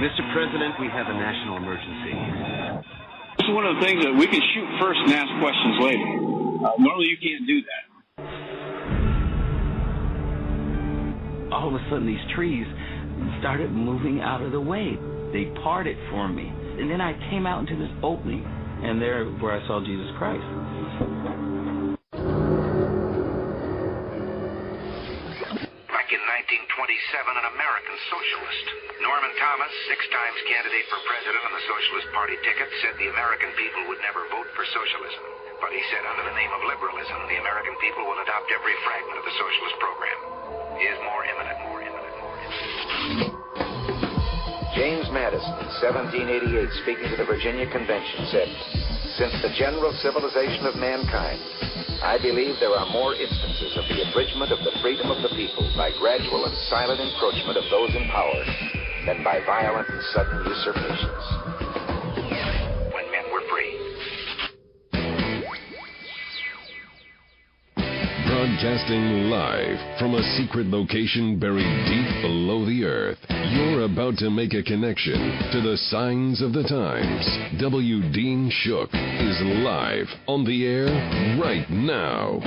Mr. President, we have a national emergency. This is one of the things that we can shoot first and ask questions later. Normally you can't do that. All of a sudden these trees started moving out of the way. They parted for me. And then I came out into this opening, and there where I saw Jesus Christ. Back in 1927, an American socialist, Norman Thomas, 6 times candidate for president on the Socialist Party ticket, said the American people would never vote for socialism. But he said under the name of liberalism, the American people will adopt every fragment of the socialist program. He is more imminent. James Madison, in 1788, speaking to the Virginia Convention, said, "Since the general civilization of mankind, I believe there are more instances of the abridgment of the freedom of the people by gradual and silent encroachment of those in power than by violent and sudden usurpations." When men were free. Broadcasting live from a secret location buried deep below the earth, you're about to make a connection to the signs of the times. W. Dean Shook is live on the air right now.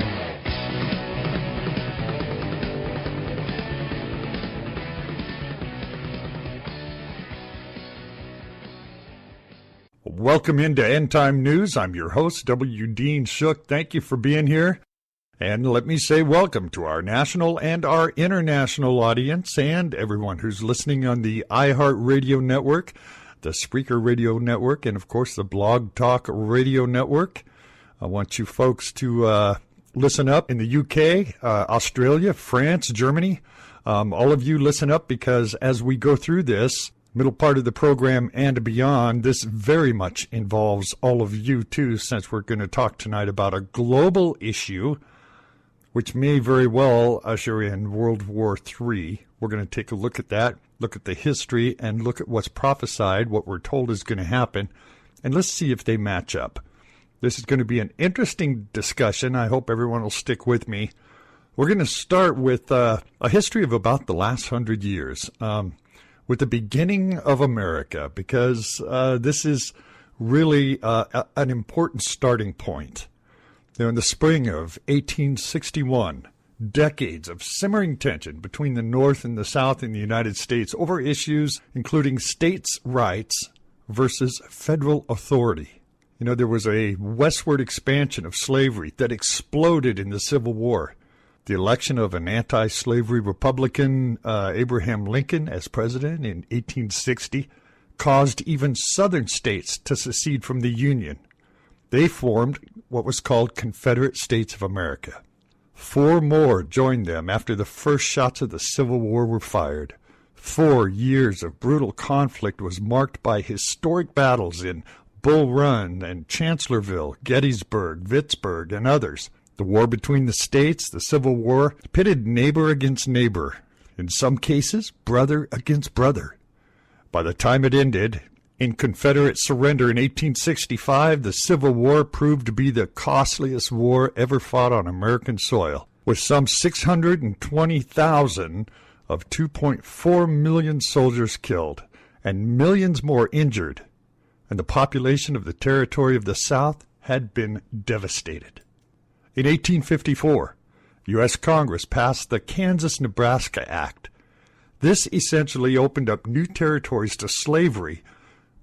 Welcome into End Time News. I'm your host, W. Dean Shook. Thank you for being here. And let me say welcome to our national and our international audience and everyone who's listening on the iHeartRadio Network, the Spreaker Radio Network, and, of course, the Blog Talk Radio Network. I want you folks to listen up in the UK, Australia, France, Germany. All of you listen up because as we go through this middle part of the program and beyond, this very much involves all of you, too, since we're going to talk tonight about a global issue which may very well usher in World War III. We're going to take a look at that, look at the history, and look at what's prophesied, what we're told is going to happen, and let's see if they match up. This is going to be an interesting discussion. I hope everyone will stick with me. We're going to start with a history of about the last 100 years, with the beginning of America, because this is really an important starting point. Now, in the spring of 1861, decades of simmering tension between the North and the South in the United States over issues including states' rights versus federal authority. You know, there was a westward expansion of slavery that exploded in the Civil War. The election of an anti-slavery Republican, Abraham Lincoln, as president in 1860 caused even southern states to secede from the Union. They formed what was called Confederate States of America. 4 more joined them after the first shots of the Civil War were fired. 4 years of brutal conflict was marked by historic battles in Bull Run and Chancellorsville, Gettysburg, Vicksburg, and others. The war between the states, the Civil War, pitted neighbor against neighbor, in some cases brother against brother. By the time it ended, in Confederate surrender in 1865, the Civil War proved to be the costliest war ever fought on American soil, with some 620,000 of 2.4 million soldiers killed and millions more injured, and the population of the territory of the South had been devastated. In 1854, U.S. Congress passed the Kansas-Nebraska Act. This essentially opened up new territories to slavery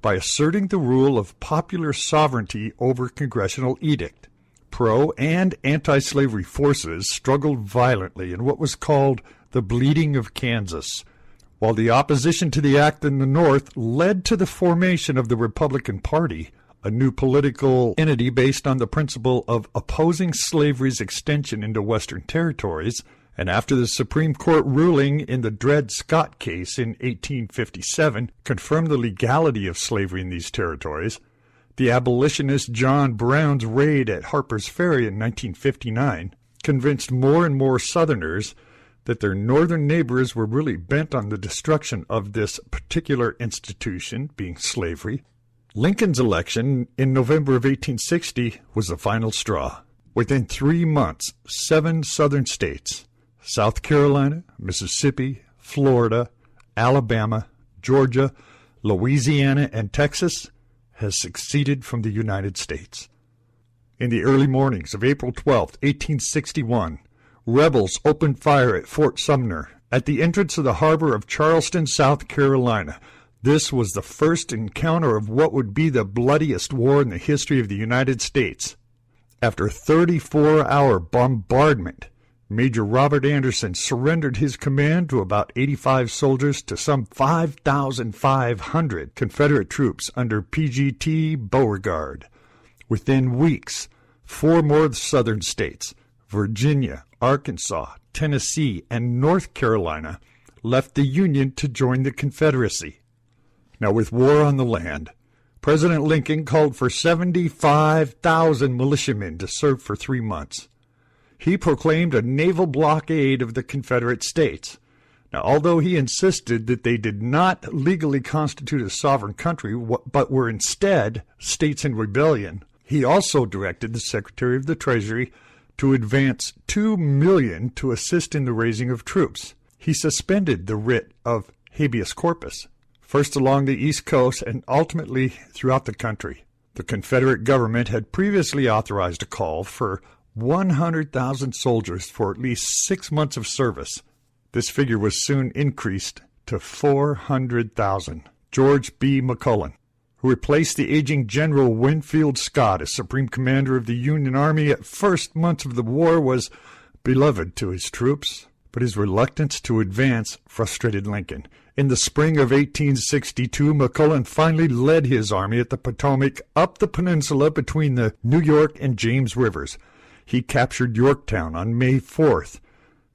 by asserting the rule of popular sovereignty over congressional edict. Pro- and anti-slavery forces struggled violently in what was called the Bleeding of Kansas, while the opposition to the act in the North led to the formation of the Republican Party, a new political entity based on the principle of opposing slavery's extension into Western territories. And after the Supreme Court ruling in the Dred Scott case in 1857 confirmed the legality of slavery in these territories, the abolitionist John Brown's raid at Harper's Ferry in 1959 convinced more and more Southerners that their northern neighbors were really bent on the destruction of this particular institution, being slavery. Lincoln's election in November of 1860 was the final straw. Within 3 months, 7 southern states, South Carolina, Mississippi, Florida, Alabama, Georgia, Louisiana, and Texas has seceded from the United States. In the early mornings of April 12, 1861, rebels opened fire at Fort Sumner at the entrance of the harbor of Charleston, South Carolina. This was the first encounter of what would be the bloodiest war in the history of the United States. After a 34-hour bombardment, Major Robert Anderson surrendered his command to about 85 soldiers to some 5,500 Confederate troops under P.G.T. Beauregard. Within weeks, 4 more southern states, Virginia, Arkansas, Tennessee, and North Carolina, left the Union to join the Confederacy. Now, with war on the land, President Lincoln called for 75,000 militiamen to serve for 3 months. He proclaimed a naval blockade of the Confederate States. Now, although he insisted that they did not legally constitute a sovereign country, but were instead states in rebellion, he also directed the Secretary of the Treasury to advance $2 million to assist in the raising of troops. He suspended the writ of habeas corpus, first along the East Coast and ultimately throughout the country. The Confederate government had previously authorized a call for 100,000 soldiers for at least 6 months of service. This figure was soon increased to 400,000. George B. McClellan, who replaced the aging General Winfield Scott as Supreme Commander of the Union Army at first months of the war, was beloved to his troops, but his reluctance to advance frustrated Lincoln. In the spring of 1862, McClellan finally led his army at the Potomac up the peninsula between the New York and James Rivers. He captured Yorktown on May 4th.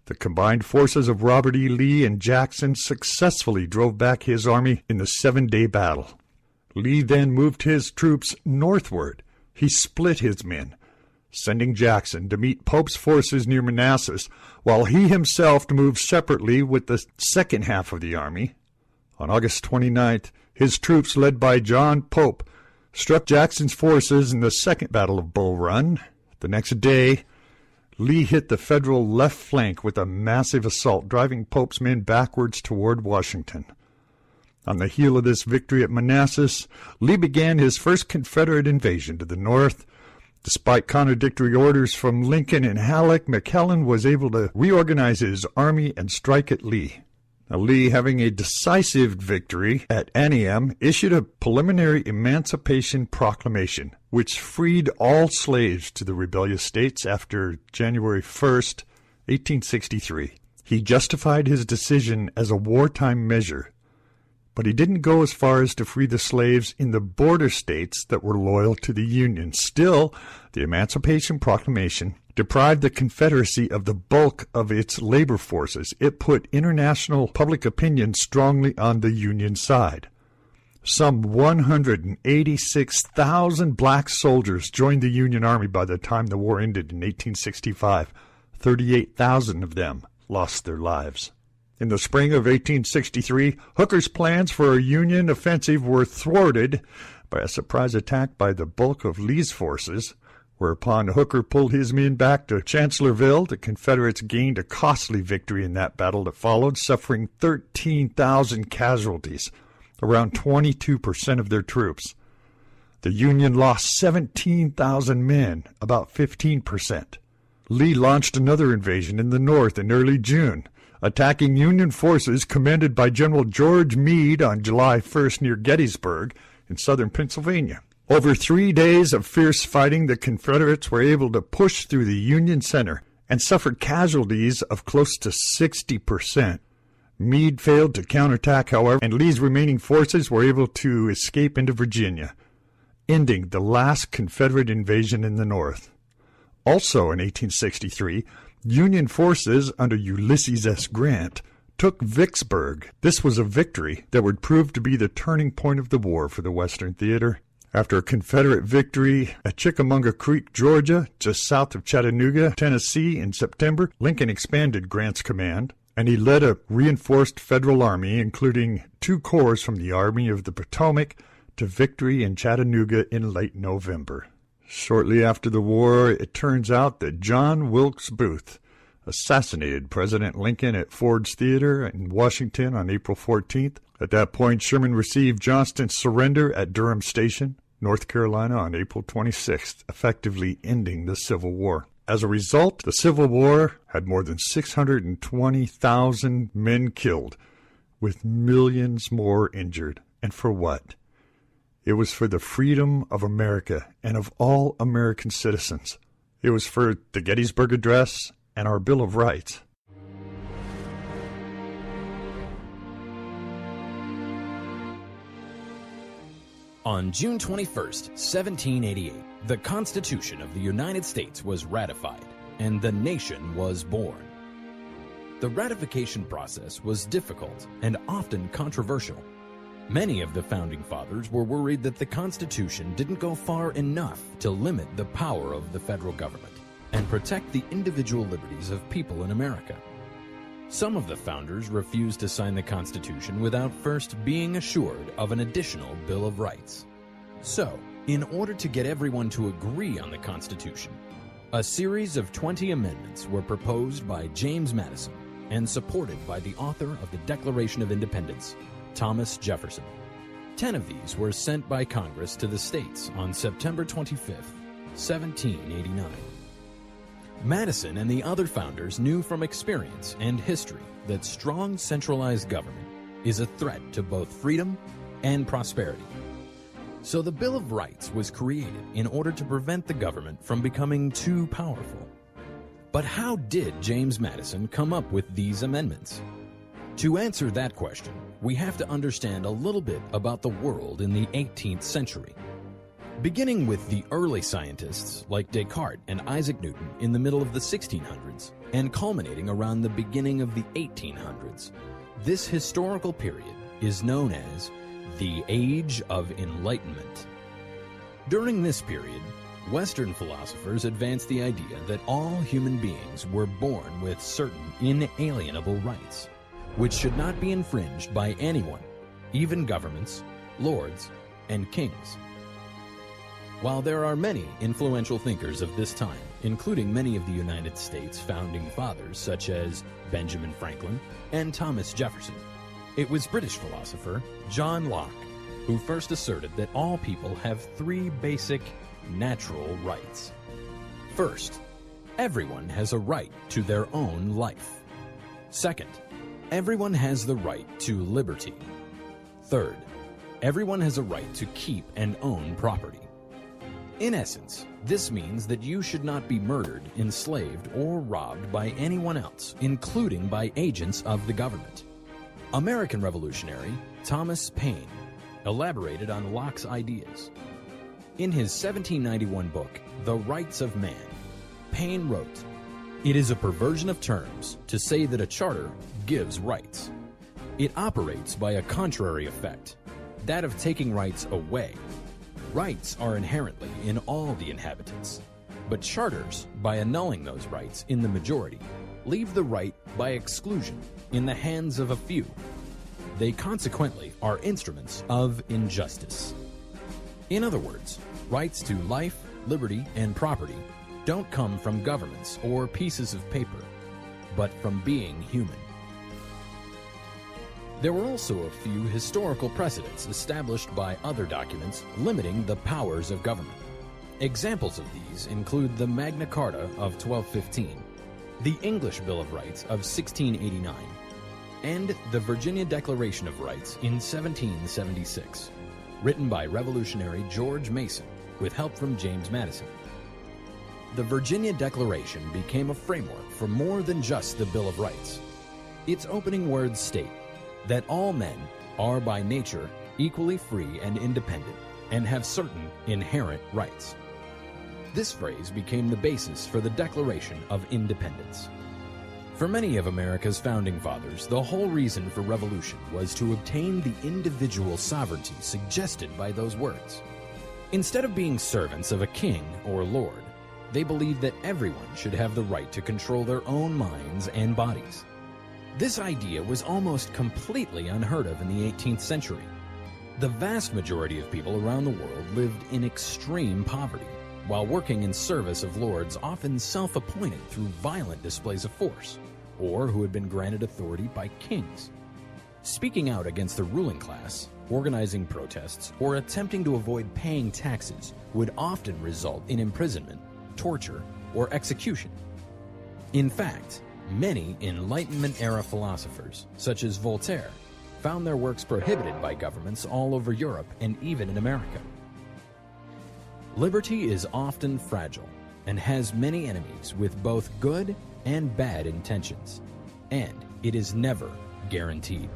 The combined forces of Robert E. Lee and Jackson successfully drove back his army in the 7-day battle. Lee then moved his troops northward. He split his men, sending Jackson to meet Pope's forces near Manassas, while he himself moved separately with the second half of the army. On August 29th, his troops, led by John Pope, struck Jackson's forces in the Second Battle of Bull Run. The next day, Lee hit the Federal left flank with a massive assault, driving Pope's men backwards toward Washington. On the heel of this victory at Manassas, Lee began his first Confederate invasion to the north. Despite contradictory orders from Lincoln and Halleck, McClellan was able to reorganize his army and strike at Lee. Now, Lee, having a decisive victory at Antietam, issued a preliminary Emancipation Proclamation, which freed all slaves to the rebellious states after January 1st, 1863. He justified his decision as a wartime measure, but he didn't go as far as to free the slaves in the border states that were loyal to the Union. Still, the Emancipation Proclamation deprived the Confederacy of the bulk of its labor forces. It put international public opinion strongly on the Union side. Some 186,000 black soldiers joined the Union Army by the time the war ended in 1865. 38,000 of them lost their lives. In the spring of 1863, Hooker's plans for a Union offensive were thwarted by a surprise attack by the bulk of Lee's forces, whereupon Hooker pulled his men back to Chancellorsville. The Confederates gained a costly victory in that battle that followed, suffering 13,000 casualties, around 22% of their troops. The Union lost 17,000 men, about 15%. Lee launched another invasion in the north in early June, attacking Union forces commanded by General George Meade on July 1st near Gettysburg in southern Pennsylvania. Over 3 days of fierce fighting, the Confederates were able to push through the Union center and suffered casualties of close to 60%. Meade failed to counterattack, however, and Lee's remaining forces were able to escape into Virginia, ending the last Confederate invasion in the North. Also in 1863, Union forces under Ulysses S. Grant took Vicksburg. This was a victory that would prove to be the turning point of the war for the Western Theater. After a Confederate victory at Chickamauga Creek, Georgia, just south of Chattanooga, Tennessee, in September, Lincoln expanded Grant's command, and he led a reinforced Federal army, including 2 corps from the Army of the Potomac, to victory in Chattanooga in late November. Shortly after the war, it turns out that John Wilkes Booth assassinated President Lincoln at Ford's Theater in Washington on April 14th. At that point, Sherman received Johnston's surrender at Durham Station, North Carolina, on April 26th, effectively ending the Civil War. As a result, the Civil War had more than 620,000 men killed, with millions more injured. And for what? It was for the freedom of America and of all American citizens. It was for the Gettysburg Address and our Bill of Rights. On June 21st, 1788, the Constitution of the United States was ratified, and the nation was born. The ratification process was difficult and often controversial. Many of the Founding Fathers were worried that the Constitution didn't go far enough to limit the power of the federal government and protect the individual liberties of people in America. Some of the founders refused to sign the Constitution without first being assured of an additional Bill of Rights. So, in order to get everyone to agree on the Constitution, a series of 20 amendments were proposed by James Madison and supported by the author of the Declaration of Independence, Thomas Jefferson. 10 of these were sent by Congress to the states on September 25th, 1789. Madison and the other founders knew from experience and history that strong centralized government is a threat to both freedom and prosperity. So the Bill of Rights was created in order to prevent the government from becoming too powerful. But how did James Madison come up with these amendments? To answer that question, we have to understand a little bit about the world in the 18th century. Beginning with the early scientists like Descartes and Isaac Newton in the middle of the 1600s and culminating around the beginning of the 1800s, this historical period is known as the Age of Enlightenment. During this period, Western philosophers advanced the idea that all human beings were born with certain inalienable rights, which should not be infringed by anyone, even governments, lords, and kings. While there are many influential thinkers of this time, including many of the United States founding fathers such as Benjamin Franklin and Thomas Jefferson, it was British philosopher John Locke who first asserted that all people have 3 basic natural rights. First, everyone has a right to their own life. Second, everyone has the right to liberty. Third, everyone has a right to keep and own property. In essence, this means that you should not be murdered, enslaved, or robbed by anyone else, including by agents of the government. American revolutionary Thomas Paine elaborated on Locke's ideas. In his 1791 book, The Rights of Man, Paine wrote, "It is a perversion of terms to say that a charter gives rights. It operates by a contrary effect, that of taking rights away. Rights are inherently in all the inhabitants, but charters, by annulling those rights in the majority, leave the right by exclusion in the hands of a few. They consequently are instruments of injustice." In other words, rights to life, liberty, and property don't come from governments or pieces of paper, but from being human. There were also a few historical precedents established by other documents limiting the powers of government. Examples of these include the Magna Carta of 1215, the English Bill of Rights of 1689, and the Virginia Declaration of Rights in 1776, written by revolutionary George Mason with help from James Madison. The Virginia Declaration became a framework for more than just the Bill of Rights. Its opening words state that all men are by nature equally free and independent and have certain inherent rights. This phrase became the basis for the Declaration of Independence. For many of America's founding fathers, the whole reason for revolution was to obtain the individual sovereignty suggested by those words. Instead of being servants of a king or lord, they believed that everyone should have the right to control their own minds and bodies. This idea was almost completely unheard of in the 18th century. The vast majority of people around the world lived in extreme poverty, while working in service of lords often self-appointed through violent displays of force, or who had been granted authority by kings. Speaking out against the ruling class, organizing protests, or attempting to avoid paying taxes would often result in imprisonment, torture, or execution. In fact, many Enlightenment-era philosophers, such as Voltaire, found their works prohibited by governments all over Europe and even in America. Liberty is often fragile and has many enemies with both good and bad intentions, and it is never guaranteed.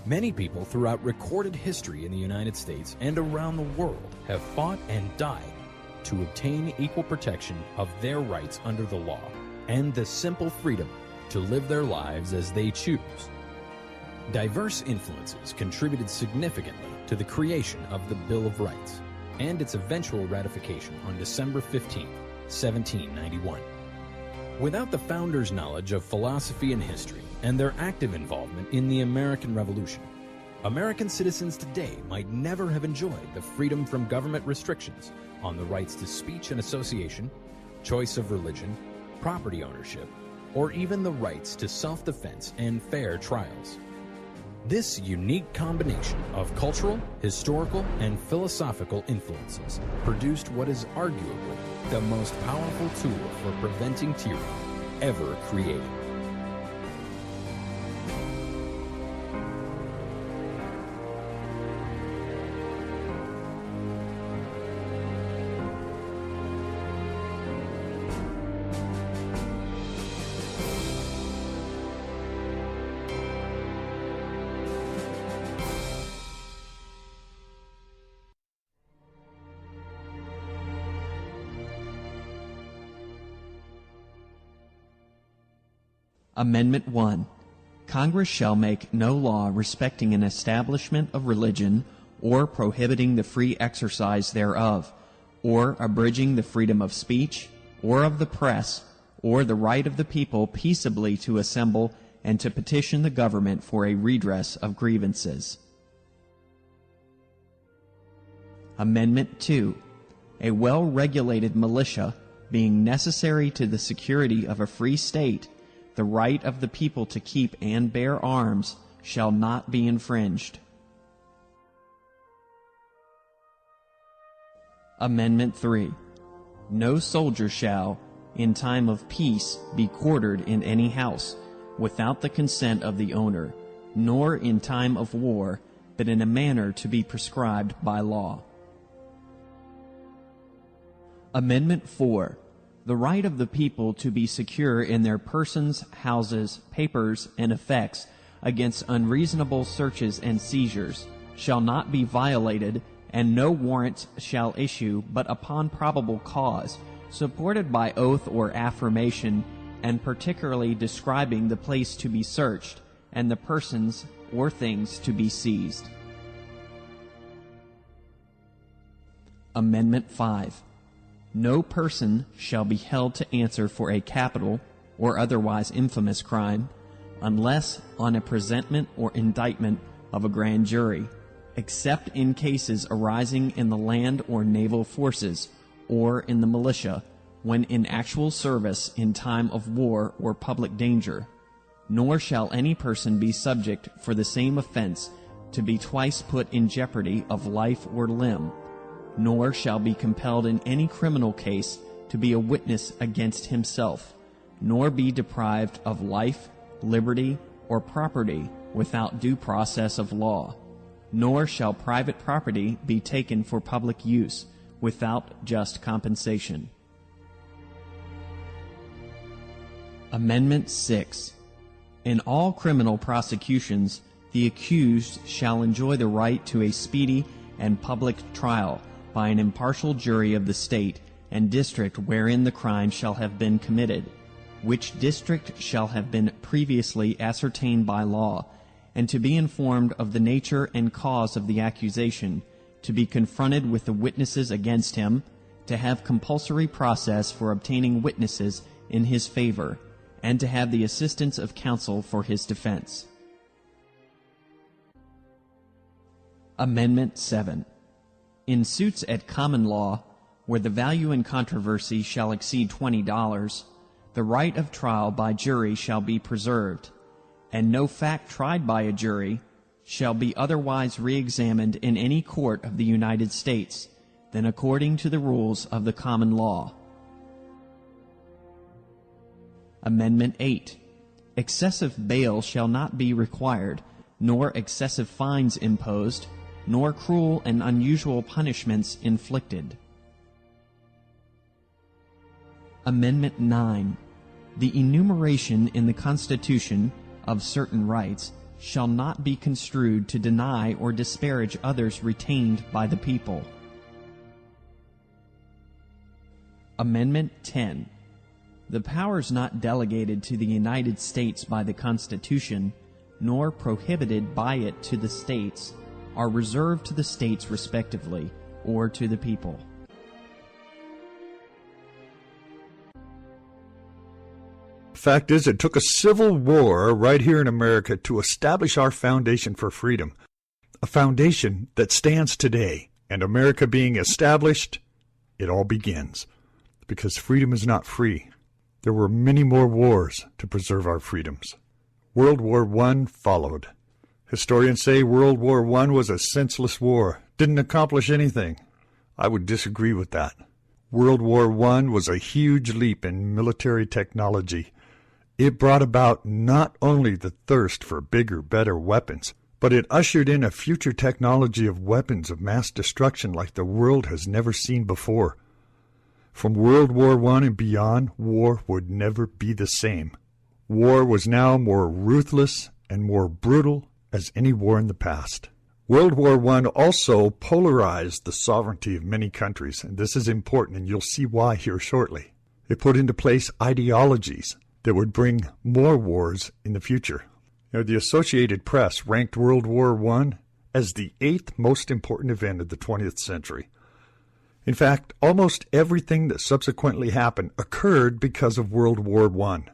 Many people throughout recorded history in the United States and around the world have fought and died to obtain equal protection of their rights under the law and the simple freedom to live their lives as they choose. Diverse influences contributed significantly to the creation of the Bill of Rights and its eventual ratification on December 15, 1791. Without the founders' knowledge of philosophy and history and their active involvement in the American Revolution, American citizens today might never have enjoyed the freedom from government restrictions on the rights to speech and association, choice of religion, property ownership, or even the rights to self-defense and fair trials. This unique combination of cultural, historical, and philosophical influences produced what is arguably the most powerful tool for preventing tyranny ever created. Amendment 1. Congress shall make no law respecting an establishment of religion, or prohibiting the free exercise thereof, or abridging the freedom of speech, or of the press, or the right of the people peaceably to assemble and to petition the government for a redress of grievances. Amendment 2. A well-regulated militia, being necessary to the security of a free state, the right of the people to keep and bear arms shall not be infringed. Amendment 3. No soldier shall, in time of peace, be quartered in any house, without the consent of the owner, nor in time of war, but in a manner to be prescribed by law. Amendment 4. The right of the people to be secure in their persons, houses, papers, and effects against unreasonable searches and seizures shall not be violated, and no warrants shall issue but upon probable cause, supported by oath or affirmation, and particularly describing the place to be searched, and the persons or things to be seized. Amendment 5. No person shall be held to answer for a capital or otherwise infamous crime, unless on a presentment or indictment of a grand jury, except in cases arising in the land or naval forces, or in the militia, when in actual service in time of war or public danger. Nor shall any person be subject for the same offense to be twice put in jeopardy of life or limb, nor shall be compelled in any criminal case to be a witness against himself, nor be deprived of life, liberty, or property without due process of law, nor shall private property be taken for public use without just compensation. Amendment 6. In all criminal prosecutions, the accused shall enjoy the right to a speedy and public trial by an impartial jury of the state and district wherein the crime shall have been committed, which district shall have been previously ascertained by law, and to be informed of the nature and cause of the accusation, to be confronted with the witnesses against him, to have compulsory process for obtaining witnesses in his favor, and to have the assistance of counsel for his defense. Amendment 7. In suits at common law, where the value in controversy shall exceed $20, the right of trial by jury shall be preserved, and no fact tried by a jury shall be otherwise re-examined in any court of the United States than according to the rules of the common law. Amendment 8. Excessive bail shall not be required, nor excessive fines imposed, nor cruel and unusual punishments inflicted. Amendment 9. The enumeration in the Constitution of certain rights shall not be construed to deny or disparage others retained by the people. Amendment 10. The powers not delegated to the United States by the Constitution, nor prohibited by it to the states, are reserved to the states respectively, or to the people. Fact is, it took a civil war right here in America to establish our foundation for freedom, a foundation that stands today. And America being established, it all begins, because freedom is not free. There were many more wars to preserve our freedoms. World War I followed. Historians say World War I was a senseless war, didn't accomplish anything. I would disagree with that. World War I was a huge leap in military technology. It brought about not only the thirst for bigger, better weapons, but it ushered in a future technology of weapons of mass destruction like the world has never seen before. From World War I and beyond, war would never be the same. War was now more ruthless and more brutal as any war in the past. World War I also polarized the sovereignty of many countries, and this is important, and you'll see why here shortly. It put into place ideologies that would bring more wars in the future. The Associated Press ranked World War I as the 8th most important event of the 20th century. In fact, almost everything that subsequently happened occurred because of World War I.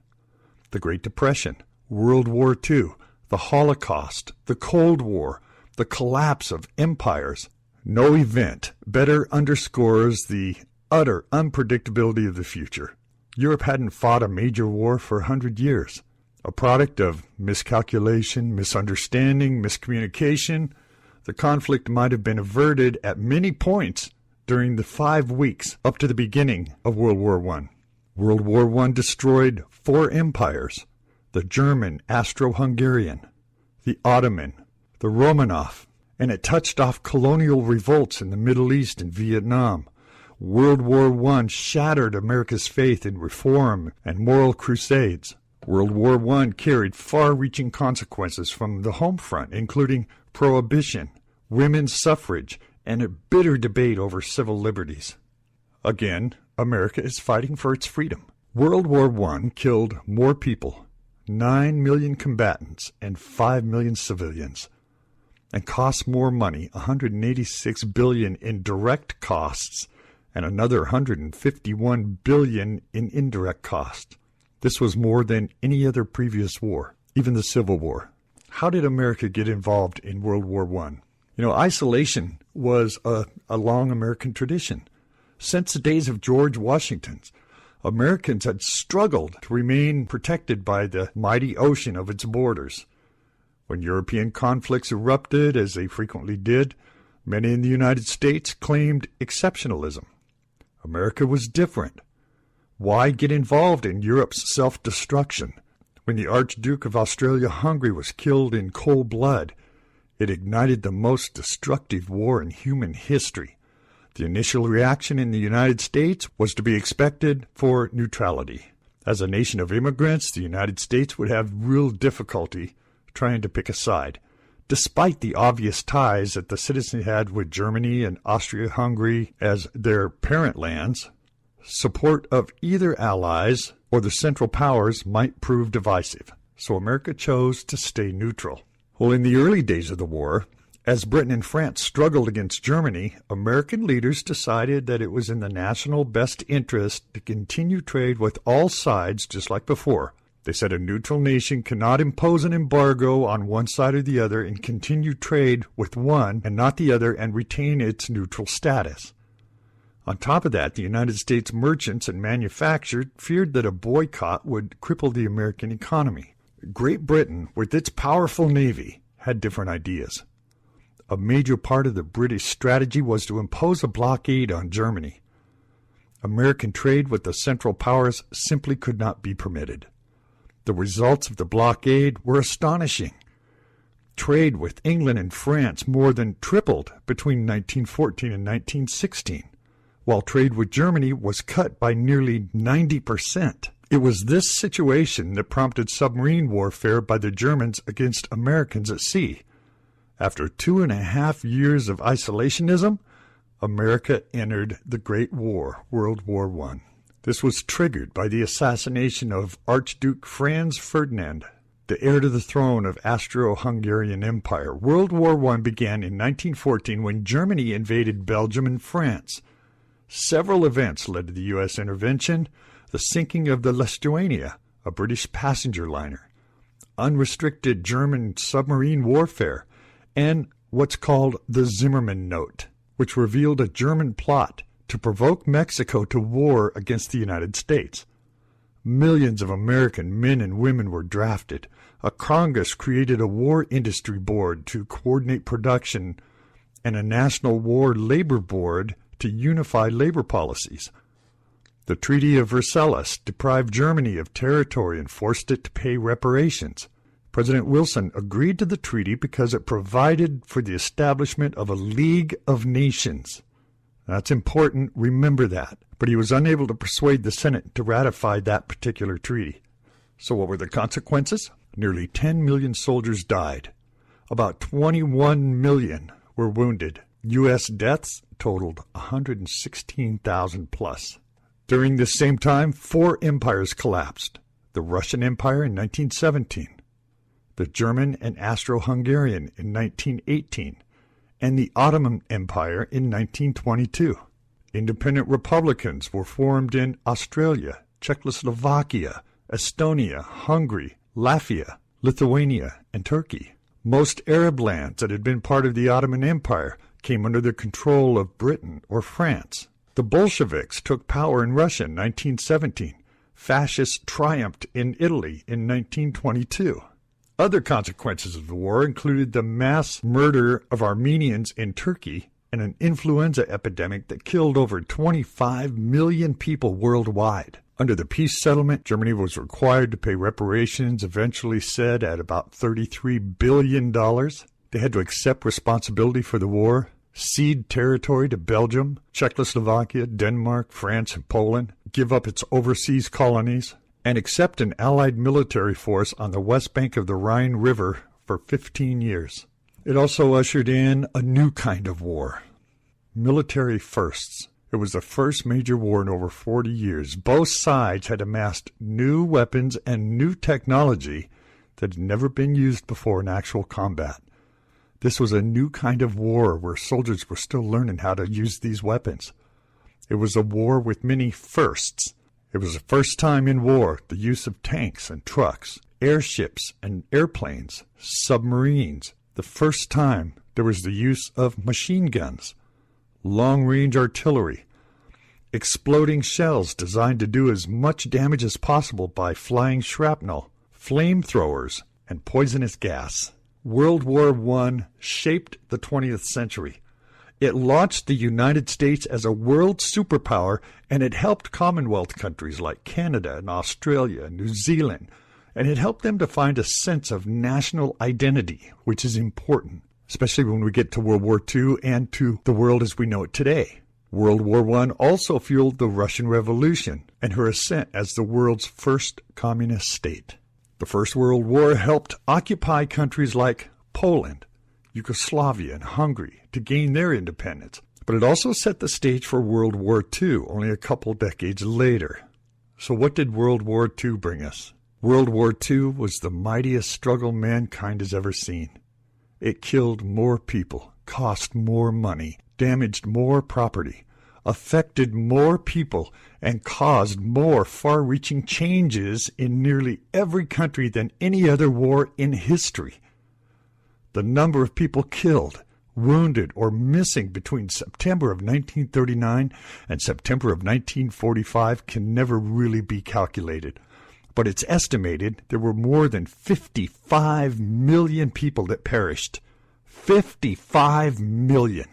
The Great Depression, World War II, the Holocaust, the Cold War, the collapse of empires. No event better underscores the utter unpredictability of the future. Europe hadn't fought a major war for 100 years, a product of miscalculation, misunderstanding, miscommunication. The conflict might have been averted at many points during the 5 weeks up to the beginning of World War I. World War I destroyed 4 empires: the German, Austro-Hungarian, the Ottoman, the Romanov, and it touched off colonial revolts in the Middle East and Vietnam. World War I shattered America's faith in reform and moral crusades. World War I carried far-reaching consequences from the home front, including prohibition, women's suffrage, and a bitter debate over civil liberties. Again, America is fighting for its freedom. World War I killed more people, 9 million combatants and 5 million civilians, and cost more money, $186 billion in direct costs, and another $151 billion in indirect costs. This was more than any other previous war, even the Civil War. How did America get involved in World War I? Isolation was a long American tradition. Since the days of George Washington, Americans had struggled to remain protected by the mighty ocean of its borders. When European conflicts erupted, as they frequently did, many in the United States claimed exceptionalism. America was different. Why get involved in Europe's self-destruction? When the Archduke of Austria-Hungary was killed in cold blood, it ignited the most destructive war in human history. The initial reaction in the United States was to be expected for neutrality. As a nation of immigrants, the United States would have real difficulty trying to pick a side, despite the obvious ties that the citizens had with Germany and Austria-Hungary as their parent lands. Support of either allies or the Central Powers might prove divisive, so America chose to stay neutral. Well, in the early days of the war, as Britain and France struggled against Germany, American leaders decided that it was in the national best interest to continue trade with all sides just like before. They said a neutral nation cannot impose an embargo on one side or the other and continue trade with one and not the other and retain its neutral status. On top of that, the United States merchants and manufacturers feared that a boycott would cripple the American economy. Great Britain, with its powerful navy, had different ideas. A major part of the British strategy was to impose a blockade on Germany. American trade with the Central Powers simply could not be permitted. The results of the blockade were astonishing. Trade with England and France more than tripled between 1914 and 1916, while trade with Germany was cut by nearly 90%. It was this situation that prompted submarine warfare by the Germans against Americans at sea. After 2.5 years of isolationism, America entered the Great War, World War I. This was triggered by the assassination of Archduke Franz Ferdinand, the heir to the throne of Austro-Hungarian Empire. World War I began in 1914 when Germany invaded Belgium and France. Several events led to the U.S. intervention: the sinking of the Lithuania, a British passenger liner, unrestricted German submarine warfare, and what's called the Zimmermann Note, which revealed a German plot to provoke Mexico to war against the United States. Millions of American men and women were drafted. A Congress created a War Industry Board to coordinate production and a National War Labor Board to unify labor policies. The Treaty of Versailles deprived Germany of territory and forced it to pay reparations. President Wilson agreed to the treaty because it provided for the establishment of a League of Nations. That's important, remember that. But he was unable to persuade the Senate to ratify that particular treaty. So what were the consequences? Nearly 10 million soldiers died. About 21 million were wounded. U.S. deaths totaled 116,000 plus. During this same time, 4 empires collapsed. The Russian Empire in 1917, the German and Austro-Hungarian in 1918, and the Ottoman Empire in 1922. Independent republicans were formed in Australia, Czechoslovakia, Estonia, Hungary, Latvia, Lithuania, and Turkey. Most Arab lands that had been part of the Ottoman Empire came under the control of Britain or France. The Bolsheviks took power in Russia in 1917. Fascists triumphed in Italy in 1922. Other consequences of the war included the mass murder of Armenians in Turkey and an influenza epidemic that killed over 25 million people worldwide. Under the peace settlement, Germany was required to pay reparations, eventually set at about $33 billion. They had to accept responsibility for the war, cede territory to Belgium, Czechoslovakia, Denmark, France, and Poland, give up its overseas colonies, and accept an Allied military force on the west bank of the Rhine River for 15 years. It also ushered in a new kind of war, military firsts. It was the first major war in over 40 years. Both sides had amassed new weapons and new technology that had never been used before in actual combat. This was a new kind of war where soldiers were still learning how to use these weapons. It was a war with many firsts. It was the first time in war the use of tanks and trucks, airships and airplanes, submarines. The first time there was the use of machine guns, long-range artillery, exploding shells designed to do as much damage as possible by flying shrapnel, flamethrowers, and poisonous gas. World War I shaped the 20th century. It launched the United States as a world superpower, and it helped Commonwealth countries like Canada and Australia and New Zealand, and it helped them to find a sense of national identity, which is important, especially when we get to World War II and to the world as we know it today. World War I also fueled the Russian Revolution and her ascent as the world's first communist state. The First World War helped occupy countries like Poland, Yugoslavia, and Hungary to gain their independence, but it also set the stage for World War II only a couple decades later. So what did World War II bring us? World War II was the mightiest struggle mankind has ever seen. It killed more people, cost more money, damaged more property, affected more people, and caused more far-reaching changes in nearly every country than any other war in history. The number of people killed, wounded, or missing between September of 1939 and September of 1945 can never really be calculated. but it's estimated there were more than 55 million people that perished. 55 million.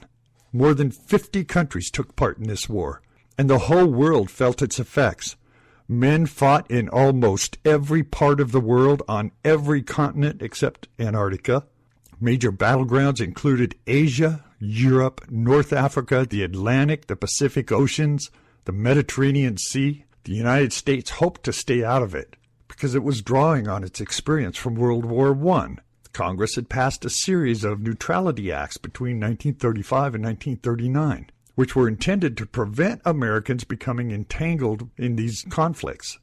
More than 50 countries took part in this war, and the whole world felt its effects. Men fought in almost every part of the world on every continent except Antarctica. Major battlegrounds included Asia, Europe, North Africa, the Atlantic, the Pacific Oceans, the Mediterranean Sea. The United States hoped to stay out of it because it was drawing on its experience from World War I. Congress had passed a series of neutrality acts between 1935 and 1939, which were intended to prevent Americans becoming entangled in these conflicts.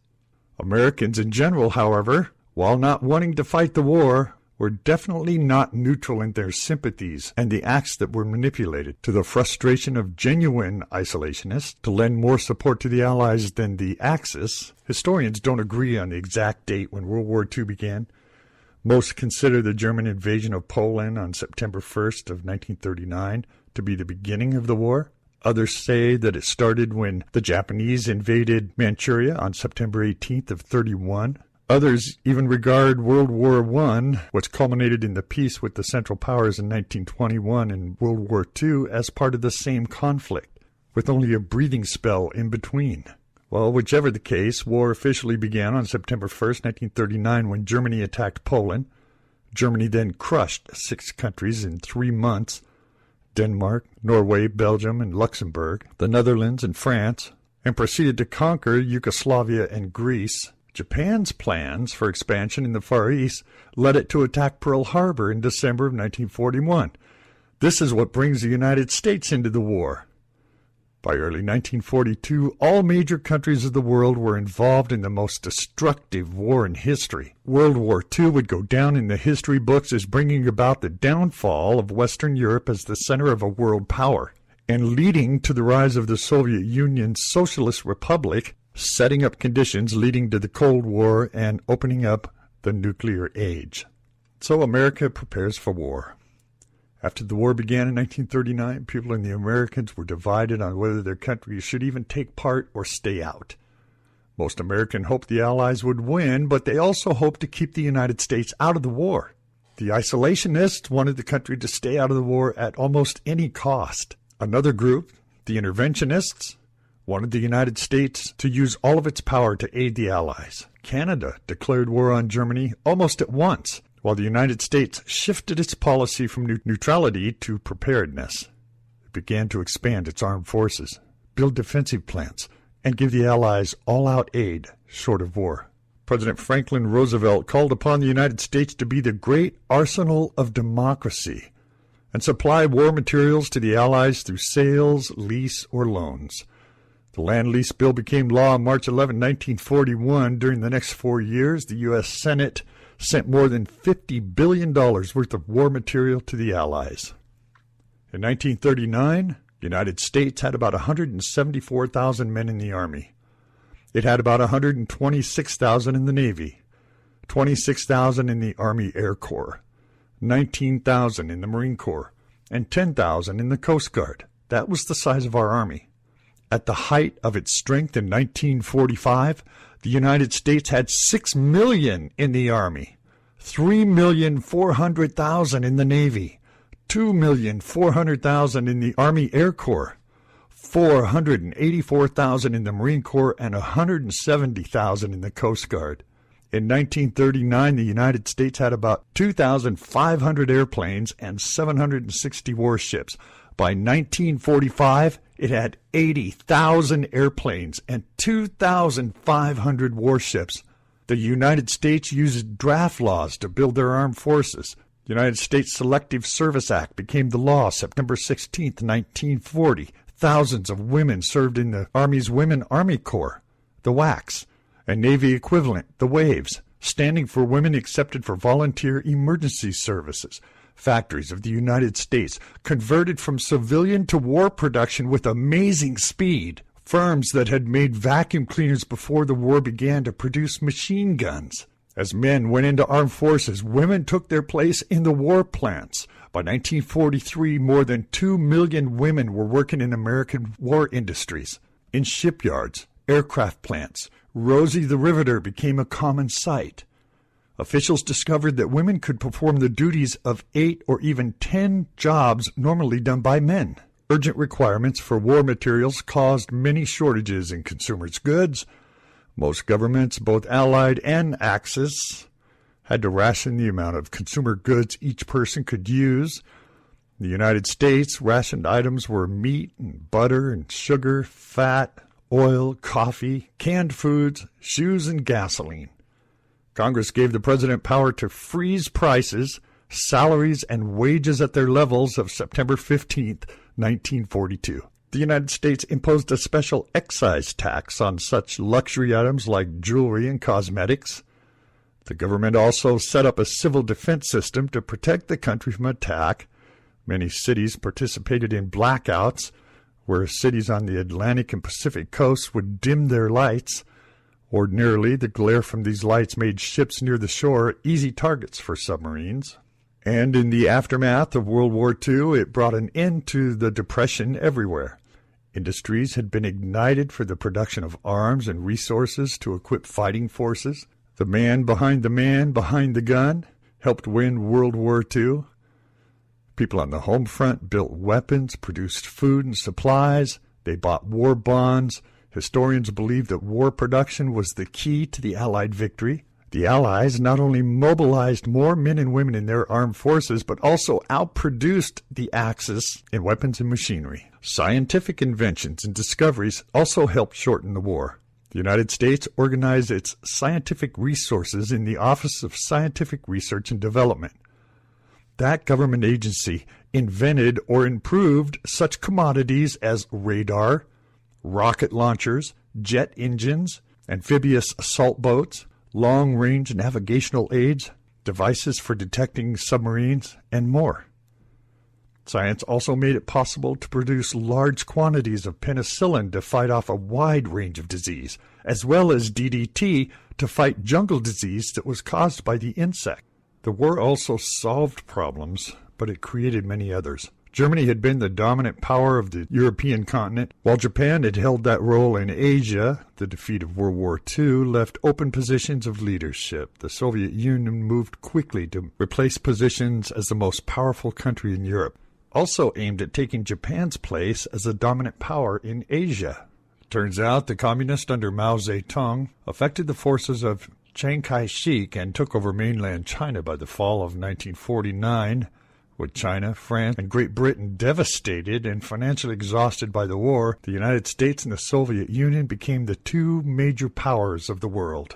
Americans in general, however, while not wanting to fight the war, were definitely not neutral in their sympathies and the acts that were manipulated to the frustration of genuine isolationists to lend more support to the Allies than the Axis. Historians don't agree on the exact date when World War II began. Most consider the German invasion of Poland on September 1st of 1939 to be the beginning of the war. Others say that it started when the Japanese invaded Manchuria on September 18th of 31. Others even regard World War I, which culminated in the peace with the Central Powers in 1921 and World War II, as part of the same conflict, with only a breathing spell in between. Well, whichever the case, war officially began on September 1st, 1939, when Germany attacked Poland. Germany then crushed 6 countries in 3 months: Denmark, Norway, Belgium, and Luxembourg, the Netherlands and France, and proceeded to conquer Yugoslavia and Greece. Japan's plans for expansion in the Far East led it to attack Pearl Harbor in December of 1941. This is what brings the United States into the war. By early 1942, all major countries of the world were involved in the most destructive war in history. World War II would go down in the history books as bringing about the downfall of Western Europe as the center of a world power, and leading to the rise of the Soviet Union's Socialist Republic, setting up conditions leading to the Cold War and opening up the nuclear age. So America prepares for war. After the war began in 1939, people in the Americans were divided on whether their country should even take part or stay out. Most Americans hoped the Allies would win, but they also hoped to keep the United States out of the war. The isolationists wanted the country to stay out of the war at almost any cost. Another group, the interventionists, wanted the United States to use all of its power to aid the Allies. Canada declared war on Germany almost at once, while the United States shifted its policy from neutrality to preparedness. It began to expand its armed forces, build defensive plants, and give the Allies all-out aid short of war. President Franklin Roosevelt called upon the United States to be the great arsenal of democracy and supply war materials to the Allies through sales, lease, or loans. The Land Lease Bill became law on March 11, 1941. During the next 4 years, the U.S. Senate sent more than $50 billion worth of war material to the Allies. In 1939, the United States had about 174,000 men in the Army. It had about 126,000 in the Navy, 26,000 in the Army Air Corps, 19,000 in the Marine Corps, and 10,000 in the Coast Guard. That was the size of our Army. At the height of its strength in 1945, the United States had 6 million in the Army, 3,400,000 in the Navy, 2,400,000 in the Army Air Corps, 484,000 in the Marine Corps, and 170,000 in the Coast Guard. In 1939, the United States had about 2,500 airplanes and 760 warships. By 1945, it had 80,000 airplanes and 2,500 warships. The United States used draft laws to build their armed forces. The United States Selective Service Act became the law September 16, 1940. Thousands of women served in the Army's Women Army Corps, the WACs, and Navy equivalent, the WAVES, standing for Women Accepted for Volunteer Emergency Services. Factories of the United States converted from civilian to war production with amazing speed. Firms that had made vacuum cleaners before the war began to produce machine guns. As men went into armed forces, women took their place in the war plants. By 1943, more than 2 million women were working in American war industries, in shipyards, aircraft plants, Rosie the Riveter became a common sight. Officials discovered that women could perform the duties of 8 or even 10 jobs normally done by men. Urgent requirements for war materials caused many shortages in consumers' goods. Most governments, both Allied and Axis, had to ration the amount of consumer goods each person could use. In the United States, rationed items were meat and butter and sugar, fat, oil, coffee, canned foods, shoes, and gasoline. Congress gave the president power to freeze prices, salaries, and wages at their levels of September 15th, 1942. The United States imposed a special excise tax on such luxury items like jewelry and cosmetics. The government also set up a civil defense system to protect the country from attack. Many cities participated in blackouts, where cities on the Atlantic and Pacific coasts would dim their lights. Ordinarily, the glare from these lights made ships near the shore easy targets for submarines. And in the aftermath of World War II, it brought an end to the Depression everywhere. Industries had been ignited for the production of arms and resources to equip fighting forces. The man behind the gun helped win World War II. People on the home front built weapons, produced food and supplies. They bought war bonds. Historians believe that war production was the key to the Allied victory. The Allies not only mobilized more men and women in their armed forces, but also outproduced the Axis in weapons and machinery. Scientific inventions and discoveries also helped shorten the war. The United States organized its scientific resources in the Office of Scientific Research and Development. That government agency invented or improved such commodities as radar, rocket launchers, jet engines, amphibious assault boats, long-range navigational aids, devices for detecting submarines, and more. Science also made it possible to produce large quantities of penicillin to fight off a wide range of disease, as well as DDT to fight jungle disease that was caused by the insect. The war also solved problems, but it created many others. Germany had been the dominant power of the European continent, while Japan had held that role in Asia. The defeat of World War II left open positions of leadership. The Soviet Union moved quickly to replace positions as the most powerful country in Europe, also aimed at taking Japan's place as a dominant power in Asia. Turns out the communists under Mao Zedong affected the forces of Chiang Kai-shek and took over mainland China by the fall of 1949. With China, France, and Great Britain devastated and financially exhausted by the war, the United States and the Soviet Union became the two major powers of the world.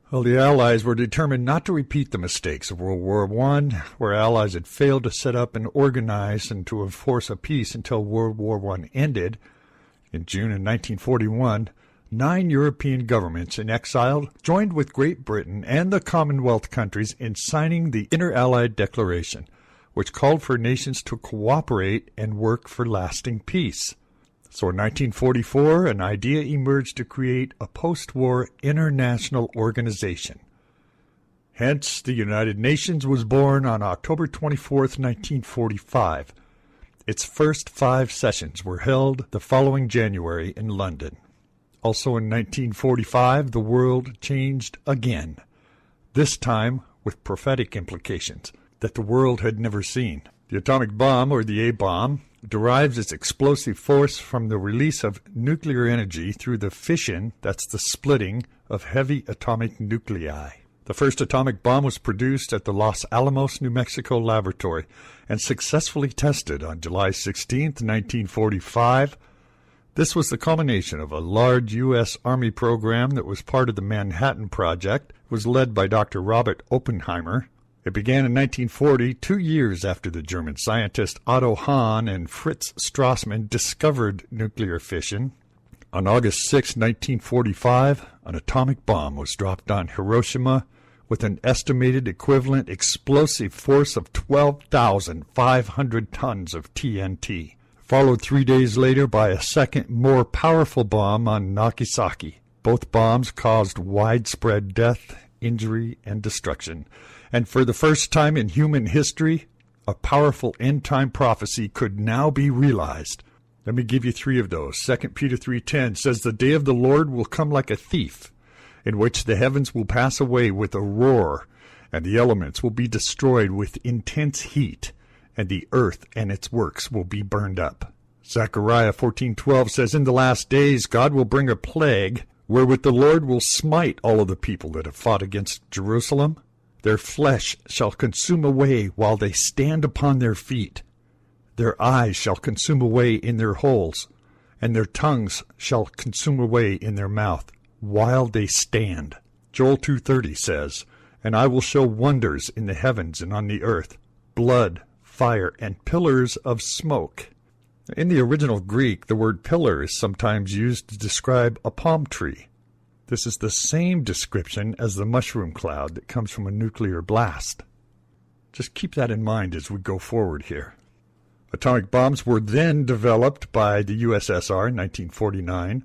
Well, the Allies were determined not to repeat the mistakes of World War I, where Allies had failed to set up and organize and to enforce a peace until World War I ended. In June of 1941, 9 European governments in exile joined with Great Britain and the Commonwealth countries in signing the Inter-Allied Declaration, which called for nations to cooperate and work for lasting peace. So in 1944, an idea emerged to create a post-war international organization. Hence, the United Nations was born on October 24, 1945. Its first 5 sessions were held the following January in London. Also in 1945, the world changed again, this time with prophetic implications that the world had never seen. The atomic bomb, or the A-bomb, derives its explosive force from the release of nuclear energy through the fission, that's the splitting, of heavy atomic nuclei. The first atomic bomb was produced at the Los Alamos, New Mexico laboratory and successfully tested on July 16, 1945. This was the culmination of a large U.S. Army program that was part of the Manhattan Project. It was led by Dr. Robert Oppenheimer. It began in 1940, 2 years after the German scientists Otto Hahn and Fritz Strassmann discovered nuclear fission. On August 6, 1945, an atomic bomb was dropped on Hiroshima with an estimated equivalent explosive force of 12,500 tons of TNT, followed 3 days later by a second, more powerful bomb on Nagasaki. Both bombs caused widespread death, injury, and destruction. And for the first time in human history, a powerful end-time prophecy could now be realized. Let me give you 3 of those. 2 Peter 3:10 says, "The day of the Lord will come like a thief. in which the heavens will pass away with a roar, and the elements will be destroyed with intense heat, and the earth and its works will be burned up. Zechariah 14:12 says, In the last days God will bring a plague, wherewith the Lord will smite all of the people that have fought against Jerusalem. Their flesh shall consume away while they stand upon their feet. Their eyes shall consume away in their holes, and their tongues shall consume away in their mouth, while they stand. Joel 2:30 says, And I will show wonders in the heavens and on the earth, blood, fire, and pillars of smoke. In the original Greek, the word pillar is sometimes used to describe a palm tree. This is the same description as the mushroom cloud that comes from a nuclear blast. Just keep that in mind as we go forward here. Atomic bombs were then developed by the USSR in 1949,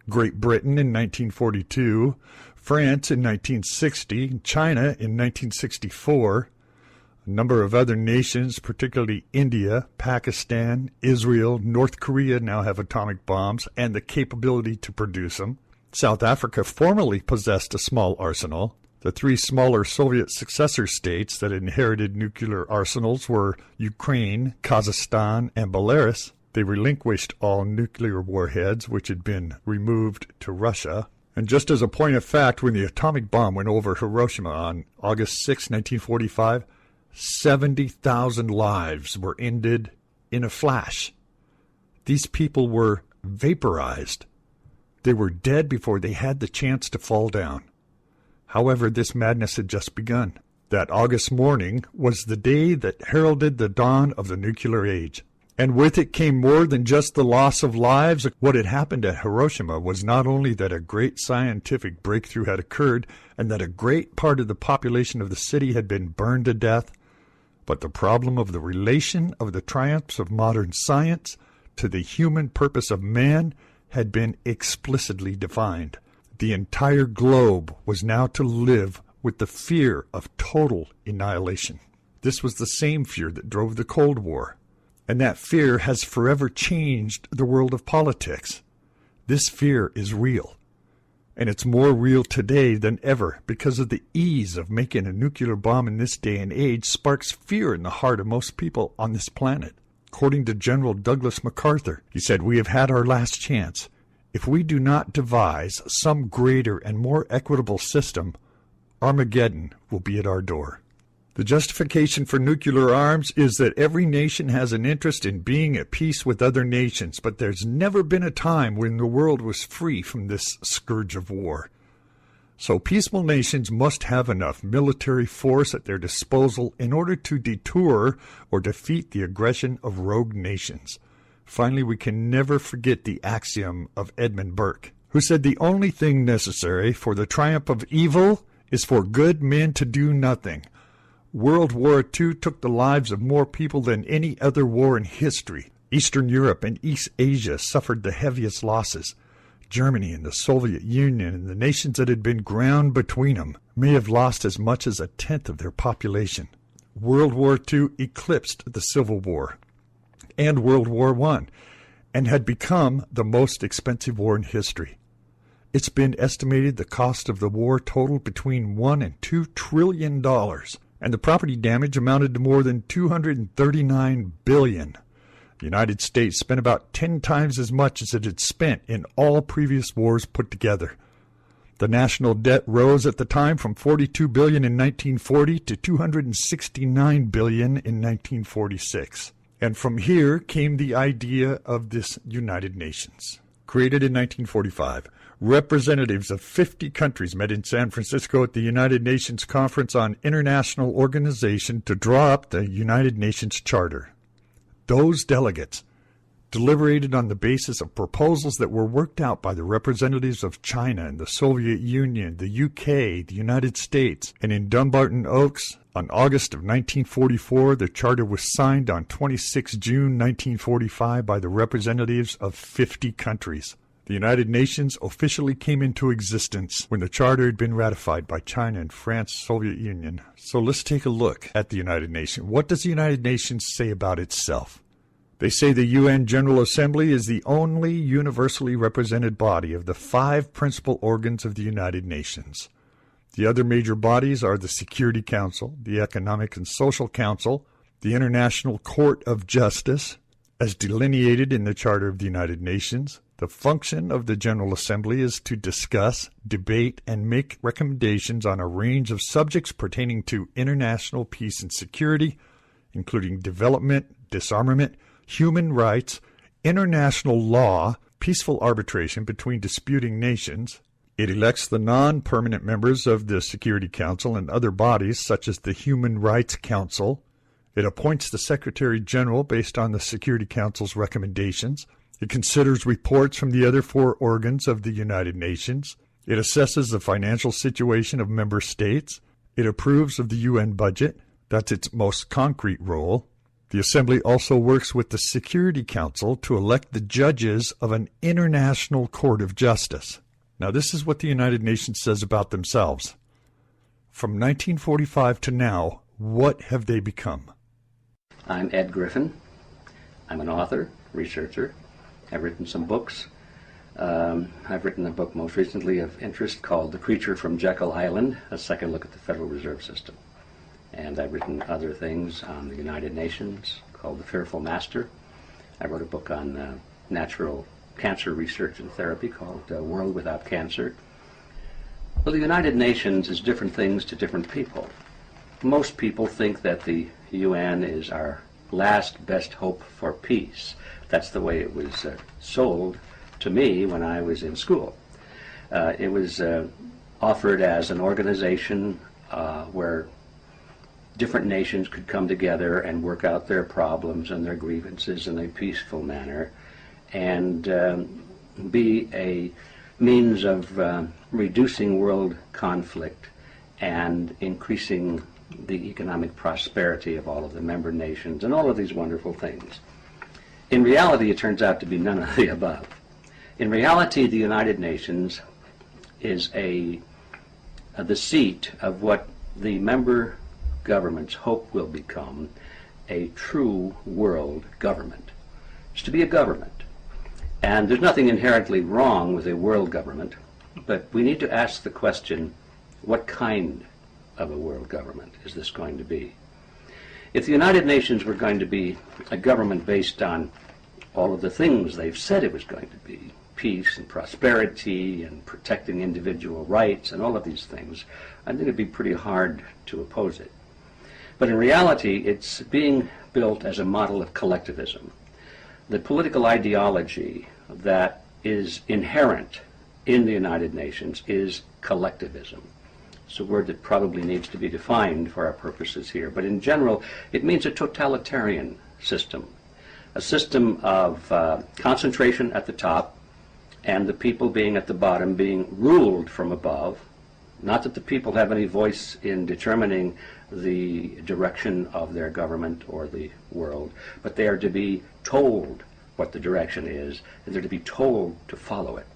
Great Britain in 1942, France in 1960, China in 1964. A number of other nations, particularly India, Pakistan, Israel, North Korea, now have atomic bombs and the capability to produce them. South Africa formerly possessed a small arsenal. The three smaller Soviet successor states that inherited nuclear arsenals were Ukraine, Kazakhstan, and Belarus. They relinquished all nuclear warheads, which had been removed to Russia. And just as a point of fact, when the atomic bomb went over Hiroshima on August 6, 1945, 70,000 lives were ended in a flash. These people were vaporized. They were dead before they had the chance to fall down. However, this madness had just begun. That August morning was the day that heralded the dawn of the nuclear age. And with it came more than just the loss of lives. What had happened at Hiroshima was not only that a great scientific breakthrough had occurred and that a great part of the population of the city had been burned to death, but the problem of the relation of the triumphs of modern science to the human purpose of man had been explicitly defined. The entire globe was now to live with the fear of total annihilation. This was the same fear that drove the Cold War, and that fear has forever changed the world of politics. This fear is real, and it's more real today than ever because of the ease of making a nuclear bomb in this day and age sparks fear in the heart of most people on this planet. According to General Douglas MacArthur, he said, "We have had our last chance. If we do not devise some greater and more equitable system, Armageddon will be at our door." The justification for nuclear arms is that every nation has an interest in being at peace with other nations, but there's never been a time when the world was free from this scourge of war. So peaceful nations must have enough military force at their disposal in order to deter or defeat the aggression of rogue nations. Finally, we can never forget the axiom of Edmund Burke, who said the only thing necessary for the triumph of evil is for good men to do nothing. World War II took the lives of more people than any other war in history. Eastern Europe and East Asia suffered the heaviest losses. Germany and the Soviet Union and the nations that had been ground between them may have lost as much as 1/10 of their population. World War II eclipsed the Civil War and World War I and had become the most expensive war in history. It's been estimated the cost of the war totaled between $1 and $2 trillion, and the property damage amounted to more than $239 billion. The United States spent about 10 times as much as it had spent in all previous wars put together. The national debt rose at the time from $42 billion in 1940 to $269 billion in 1946. And from here came the idea of this United Nations. Created in 1945, representatives of 50 countries met in San Francisco at the United Nations Conference on International Organization to draw up the United Nations Charter. Those delegates deliberated on the basis of proposals that were worked out by the representatives of China and the Soviet Union, the UK, the United States, and in Dumbarton Oaks, on August of 1944, the charter was signed on 26 June 1945 by the representatives of 50 countries. The United Nations officially came into existence when the charter had been ratified by China and France, Soviet Union. So let's take a look at the United Nations. What does the United Nations say about itself? They say the UN General Assembly is the only universally represented body of the 5 principal organs of the United Nations. The other major bodies are the Security Council, the Economic and Social Council, the International Court of Justice, as delineated in the Charter of the United Nations. The function of the General Assembly is to discuss, debate, and make recommendations on a range of subjects pertaining to international peace and security, including development, disarmament, human rights, international law, peaceful arbitration between disputing nations. It elects the non-permanent members of the Security Council and other bodies, such as the Human Rights Council. It appoints the Secretary General based on the Security Council's recommendations. It considers reports from the other 4 organs of the United Nations. It assesses the financial situation of member states. It approves of the UN budget. That's its most concrete role. The Assembly also works with the Security Council to elect the judges of an international court of justice. Now, this is what the United Nations says about themselves. From 1945 to now, what have they become? I'm Ed Griffin. I'm an author, researcher. I've written some books. I've written a book most recently of interest called The Creature from Jekyll Island, a second look at the Federal Reserve System. And I've written other things on the United Nations called The Fearful Master. I wrote a book on natural cancer research and therapy called World Without Cancer. Well, the United Nations is different things to different people. Most people think that the UN is our last best hope for peace. That's the way it was sold to me when I was in school. It was offered as an organization where different nations could come together and work out their problems and their grievances in a peaceful manner and be a means of reducing world conflict and increasing the economic prosperity of all of the member nations and all of these wonderful things. In reality, it turns out to be none of the above. In reality, the United Nations is the seat of what the member governments hope will become a true world government. It's to be a government. And there's nothing inherently wrong with a world government, but we need to ask the question, what kind of a world government is this going to be? If the United Nations were going to be a government based on all of the things they've said it was going to be, peace and prosperity and protecting individual rights and all of these things, I think it'd be pretty hard to oppose it. But in reality, it's being built as a model of collectivism. The political ideology that is inherent in the United Nations is collectivism. It's a word that probably needs to be defined for our purposes here, but in general, it means a totalitarian system, a system of concentration at the top and the people being at the bottom being ruled from above. Not that the people have any voice in determining the direction of their government or the world, but they are to be told what the direction is, and they're to be told to follow it.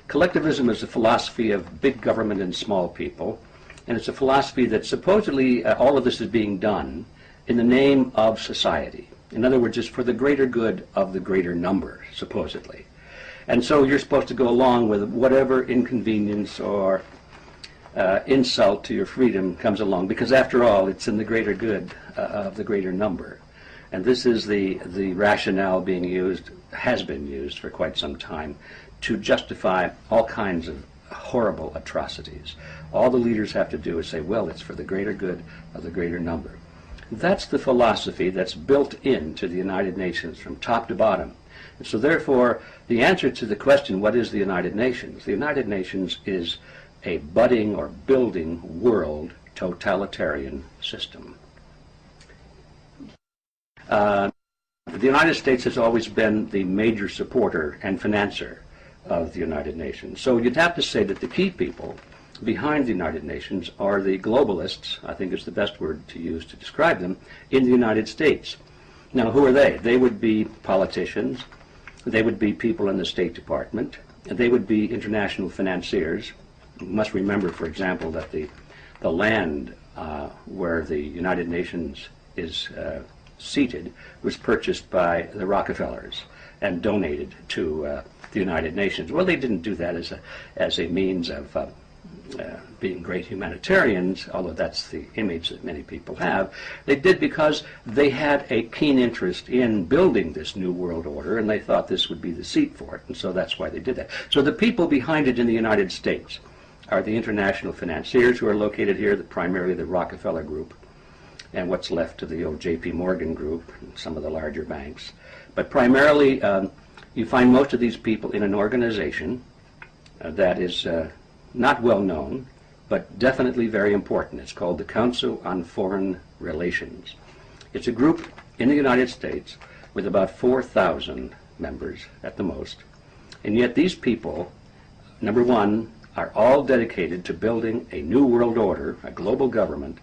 Collectivism is a philosophy of big government and small people, and it's a philosophy that supposedly all of this is being done in the name of society. In other words, it's for the greater good of the greater number, supposedly. And so you're supposed to go along with whatever inconvenience or insult to your freedom comes along, because after all, it's in the greater good of the greater number. And this is the rationale being used, has been used for quite some time, to justify all kinds of horrible atrocities. All the leaders have to do is say, well, it's for the greater good of the greater number. That's the philosophy that's built into the United Nations from top to bottom. And so therefore, the answer to the question, what is the United Nations? The United Nations is a budding or building world totalitarian system. The United States has always been the major supporter and financer of the United Nations. So you'd have to say that the key people behind the United Nations are the globalists, I think is the best word to use to describe them, in the United States. Now, who are they? They would be politicians, they would be people in the State Department, they would be international financiers. You must remember, for example, that the land where the United Nations is seated was purchased by the Rockefellers and donated to the United Nations. Well, they didn't do that as a means of being great humanitarians, although that's the image that many people have. They did because they had a keen interest in building this new world order, and they thought this would be the seat for it, and so that's why they did that. So the people behind it in the United States are the international financiers who are located here, primarily the Rockefeller Group, and what's left of the old J.P. Morgan Group, and some of the larger banks. But primarily, you find most of these people in an organization that is not well known, but definitely very important. It's called the Council on Foreign Relations. It's a group in the United States with about 4,000 members at the most. And yet these people, number one, are all dedicated to building a new world order, a global government,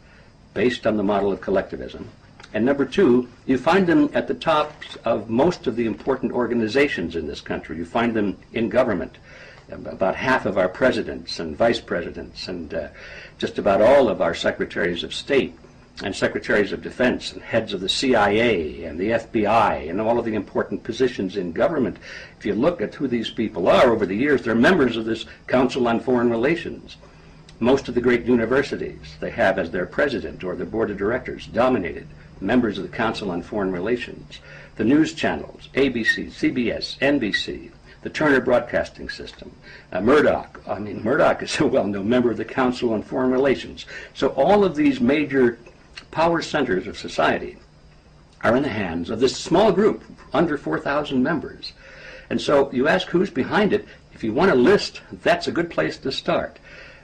based on the model of collectivism. And number two, you find them at the tops of most of the important organizations in this country. You find them in government. About half of our presidents and vice presidents and just about all of our secretaries of state and secretaries of defense and heads of the CIA and the FBI and all of the important positions in government. If you look at who these people are over the years, they're members of this Council on Foreign Relations. Most of the great universities they have as their president or their board of directors dominated members of the Council on Foreign Relations. The news channels, ABC, CBS, NBC, the Turner Broadcasting System, Murdoch. I mean, Murdoch is a well-known member of the Council on Foreign Relations. So all of these major power centers of society are in the hands of this small group, under 4,000 members. And so you ask who's behind it. If you want a list, that's a good place to start.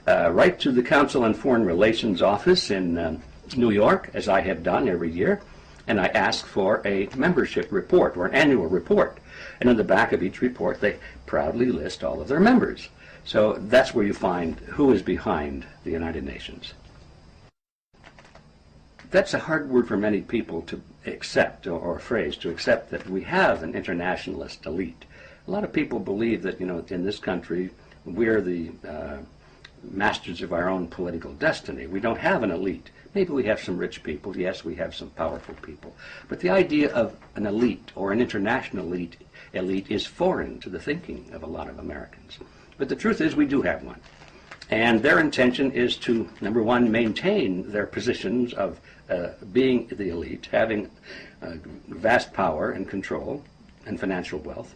Write to the Council on Foreign Relations office in New York, as I have done every year, and I ask for a membership report or an annual report. And on the back of each report, they proudly list all of their members. So that's where you find who is behind the United Nations. That's a hard word for many people to accept, or a phrase, to accept that we have an internationalist elite. A lot of people believe that, in this country, we're the masters of our own political destiny. We don't have an elite. Maybe we have some rich people. Yes, we have some powerful people. But the idea of an elite or an international elite is foreign to the thinking of a lot of Americans. But the truth is we do have one. And their intention is to, number one, maintain their positions of being the elite, having vast power and control and financial wealth.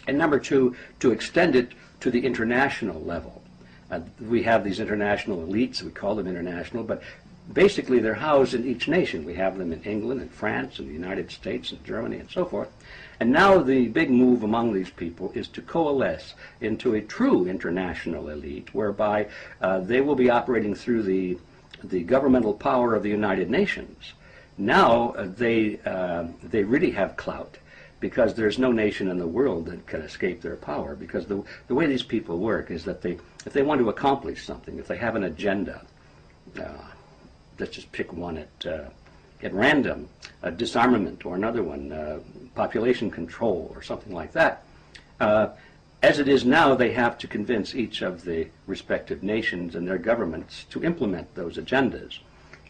And number two, to extend it to the international level. We have these international elites, we call them international, but basically they're housed in each nation. We have them in England and France and the United States and Germany and so forth. And now the big move among these people is to coalesce into a true international elite, whereby they will be operating through the governmental power of the United Nations. Now they really have clout, because there's no nation in the world that can escape their power, because the way these people work is that if they want to accomplish something, if they have an agenda, let's just pick one at random, disarmament, or another one, population control, or something like that. As it is now, they have to convince each of the respective nations and their governments to implement those agendas.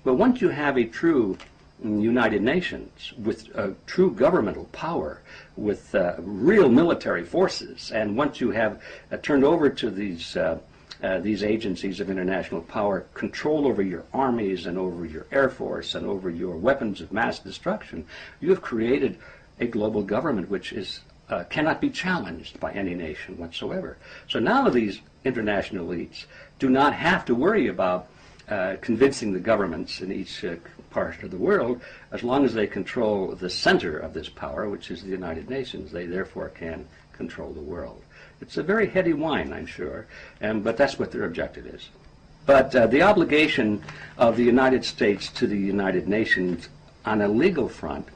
But once you have a true United Nations with true governmental power, with real military forces, and once you have turned over to these agencies of international power control over your armies and over your air force and over your weapons of mass destruction, you have created a global government which is cannot be challenged by any nation whatsoever. So now these international elites do not have to worry about convincing the governments in each part of the world. As long as they control the center of this power, which is the United Nations, they therefore can control the world. It's a very heady wine, I'm sure, but that's what their objective is. But the obligation of the United States to the United Nations on a legal front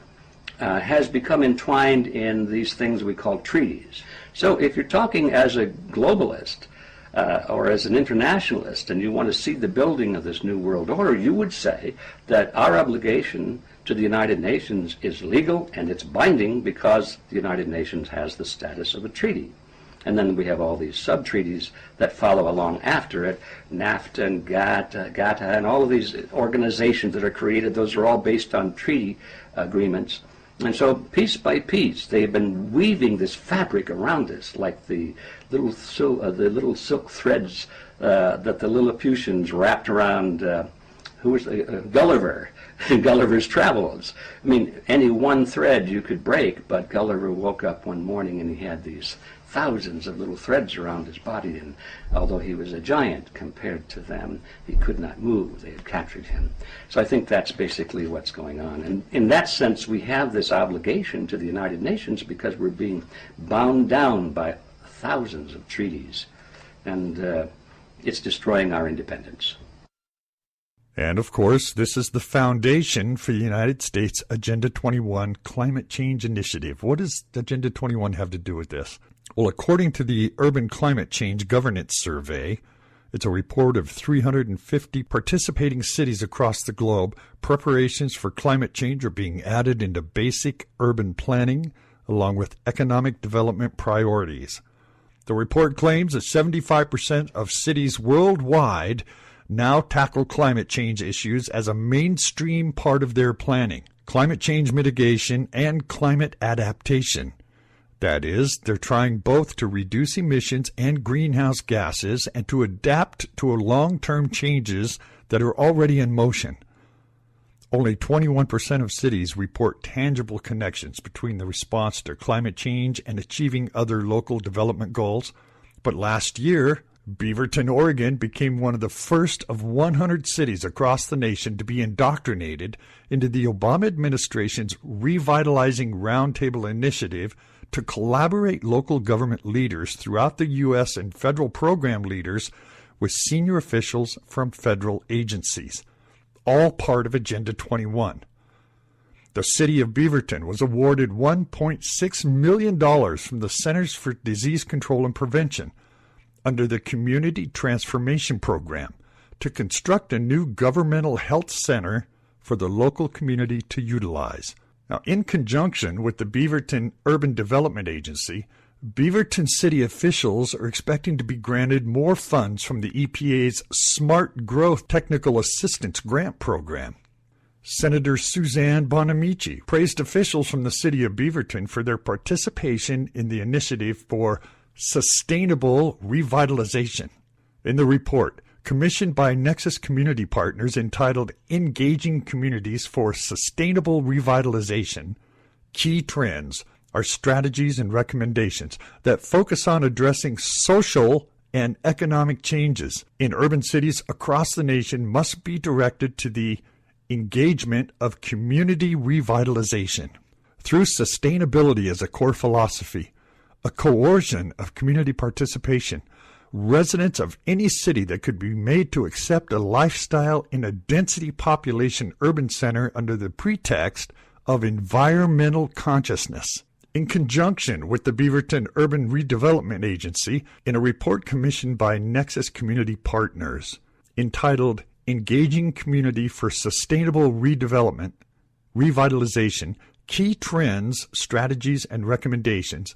has become entwined in these things we call treaties. So if you're talking as a globalist or as an internationalist and you want to see the building of this new world order, you would say that our obligation to the United Nations is legal and it's binding because the United Nations has the status of a treaty. And then we have all these sub-treaties that follow along after it, NAFTA and GATT, and all of these organizations that are created. Those are all based on treaty agreements. And so piece by piece, they've been weaving this fabric around us, like the little silk threads that the Lilliputians wrapped around, Gulliver, Gulliver's Travels. I mean, any one thread you could break, but Gulliver woke up one morning and he had these thousands of little threads around his body, and although he was a giant compared to them, he could not move. They had captured him. So I think that's basically what's going on. And in that sense, we have this obligation to the United Nations because we're being bound down by thousands of treaties, and it's destroying our independence. And, of course, this is the foundation for the United States Agenda 21 Climate Change Initiative. What does Agenda 21 have to do with this? Well, according to the Urban Climate Change Governance Survey, it's a report of 350 participating cities across the globe. Preparations for climate change are being added into basic urban planning, along with economic development priorities. The report claims that 75% of cities worldwide now tackle climate change issues as a mainstream part of their planning, climate change mitigation and climate adaptation. That is, they're trying both to reduce emissions and greenhouse gases and to adapt to long-term changes that are already in motion. Only 21% of cities report tangible connections between the response to climate change and achieving other local development goals. But last year, Beaverton, Oregon became one of the first of 100 cities across the nation to be indoctrinated into the Obama administration's Revitalizing Roundtable initiative to collaborate local government leaders throughout the U.S. and federal program leaders with senior officials from federal agencies, all part of Agenda 21. The city of Beaverton was awarded $1.6 million from the Centers for Disease Control and Prevention under the Community Transformation Program to construct a new governmental health center for the local community to utilize. Now, in conjunction with the Beaverton Urban Development Agency, Beaverton city officials are expecting to be granted more funds from the EPA's Smart Growth Technical Assistance Grant Program. Senator Suzanne Bonamici praised officials from the city of Beaverton for their participation in the initiative for sustainable revitalization. In the report, commissioned by Nexus Community Partners entitled Engaging Communities for Sustainable Revitalization, Key Trends are strategies and recommendations that focus on addressing social and economic changes in urban cities across the nation must be directed to the engagement of community revitalization. Through sustainability as a core philosophy, a coercion of community participation, residents of any city that could be made to accept a lifestyle in a density population urban center under the pretext of environmental consciousness. In conjunction with the Beaverton Urban Redevelopment Agency, in a report commissioned by Nexus Community Partners entitled Engaging Community for Sustainable Redevelopment, Revitalization, Key Trends, Strategies, and Recommendations,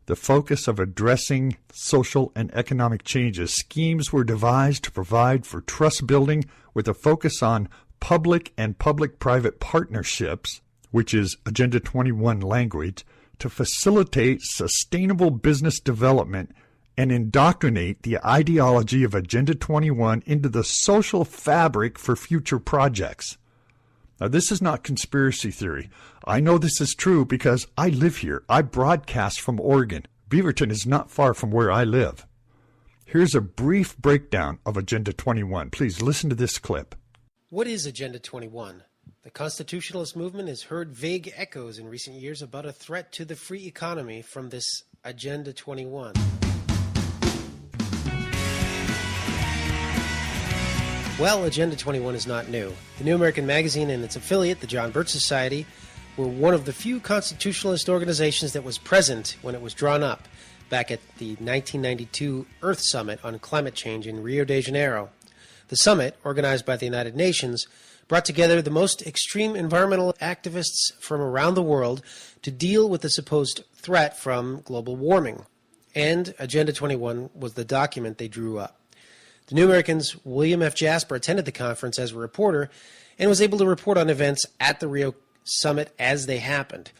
the focus of addressing social and economic changes, schemes were devised to provide for trust building with a focus on public and public-private partnerships, which is Agenda 21 language, to facilitate sustainable business development and indoctrinate the ideology of Agenda 21 into the social fabric for future projects. Now, this is not conspiracy theory. I know this is true because I live here. I broadcast from Oregon. Beaverton is not far from where I live. Here's a brief breakdown of Agenda 21. Please listen to this clip. What is Agenda 21? The constitutionalist movement has heard vague echoes in recent years about a threat to the free economy from this Agenda 21. Well, Agenda 21 is not new. The New American Magazine and its affiliate, the John Birch Society, were one of the few constitutionalist organizations that was present when it was drawn up back at the 1992 Earth Summit on Climate Change in Rio de Janeiro. The summit, organized by the United Nations, brought together the most extreme environmental activists from around the world to deal with the supposed threat from global warming. and Agenda 21 was the document they drew up. The New Americans' William F. Jasper attended the conference as a reporter and was able to report on events at the Rio Summit as they happened.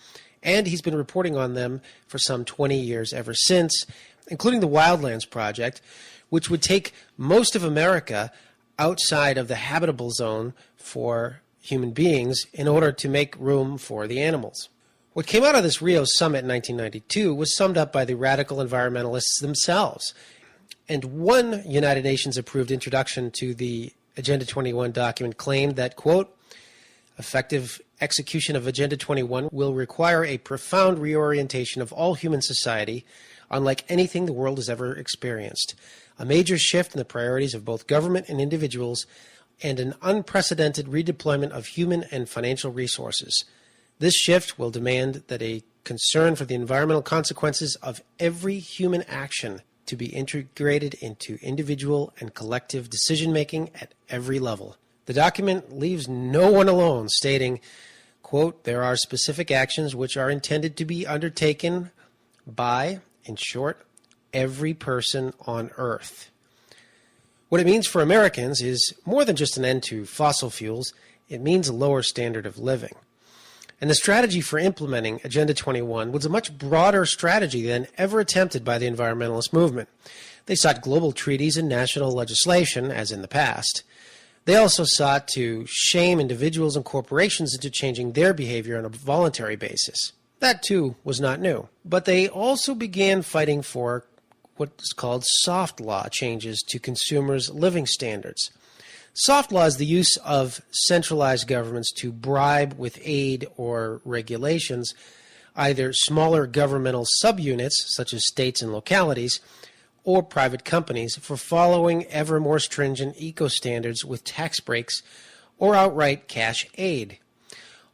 And he's been reporting on them for some 20 years ever since, including the Wildlands Project, which would take most of America outside of the habitable zone for human beings in order to make room for the animals. What came out of this Rio Summit in 1992 was summed up by the radical environmentalists themselves. And one United Nations-approved introduction to the Agenda 21 document claimed that, quote, effective execution of Agenda 21 will require a profound reorientation of all human society, unlike anything the world has ever experienced, a major shift in the priorities of both government and individuals, and an unprecedented redeployment of human and financial resources. This shift will demand that a concern for the environmental consequences of every human action to be integrated into individual and collective decision-making at every level. The document leaves no one alone, stating, quote, there are specific actions which are intended to be undertaken by, in short, every person on Earth. What it means for Americans is more than just an end to fossil fuels. It means a lower standard of living. And the strategy for implementing Agenda 21 was a much broader strategy than ever attempted by the environmentalist movement. They sought global treaties and national legislation, as in the past. They also sought to shame individuals and corporations into changing their behavior on a voluntary basis. That, too, was not new. But they also began fighting for what is called soft law changes to consumers' living standards. Soft law is the use of centralized governments to bribe with aid or regulations either smaller governmental subunits, such as states and localities, or private companies for following ever more stringent eco-standards with tax breaks or outright cash aid.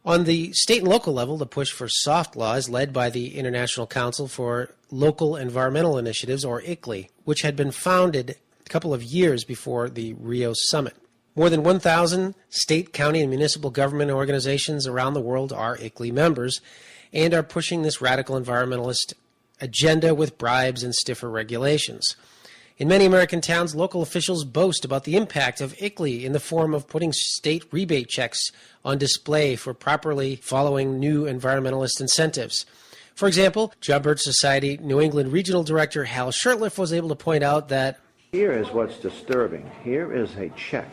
On the state and local level, the push for soft law is led by the International Council for Local Environmental Initiatives, or ICLEI, which had been founded a couple of years before the Rio Summit. More than 1,000 state, county, and municipal government organizations around the world are ICLEI members and are pushing this radical environmentalist agenda with bribes and stiffer regulations. In many American towns, local officials boast about the impact of ICLEI in the form of putting state rebate checks on display for properly following new environmentalist incentives. For example, John Birch Society New England Regional Director Hal Shurtleff was able to point out that here is what's disturbing. Here is a check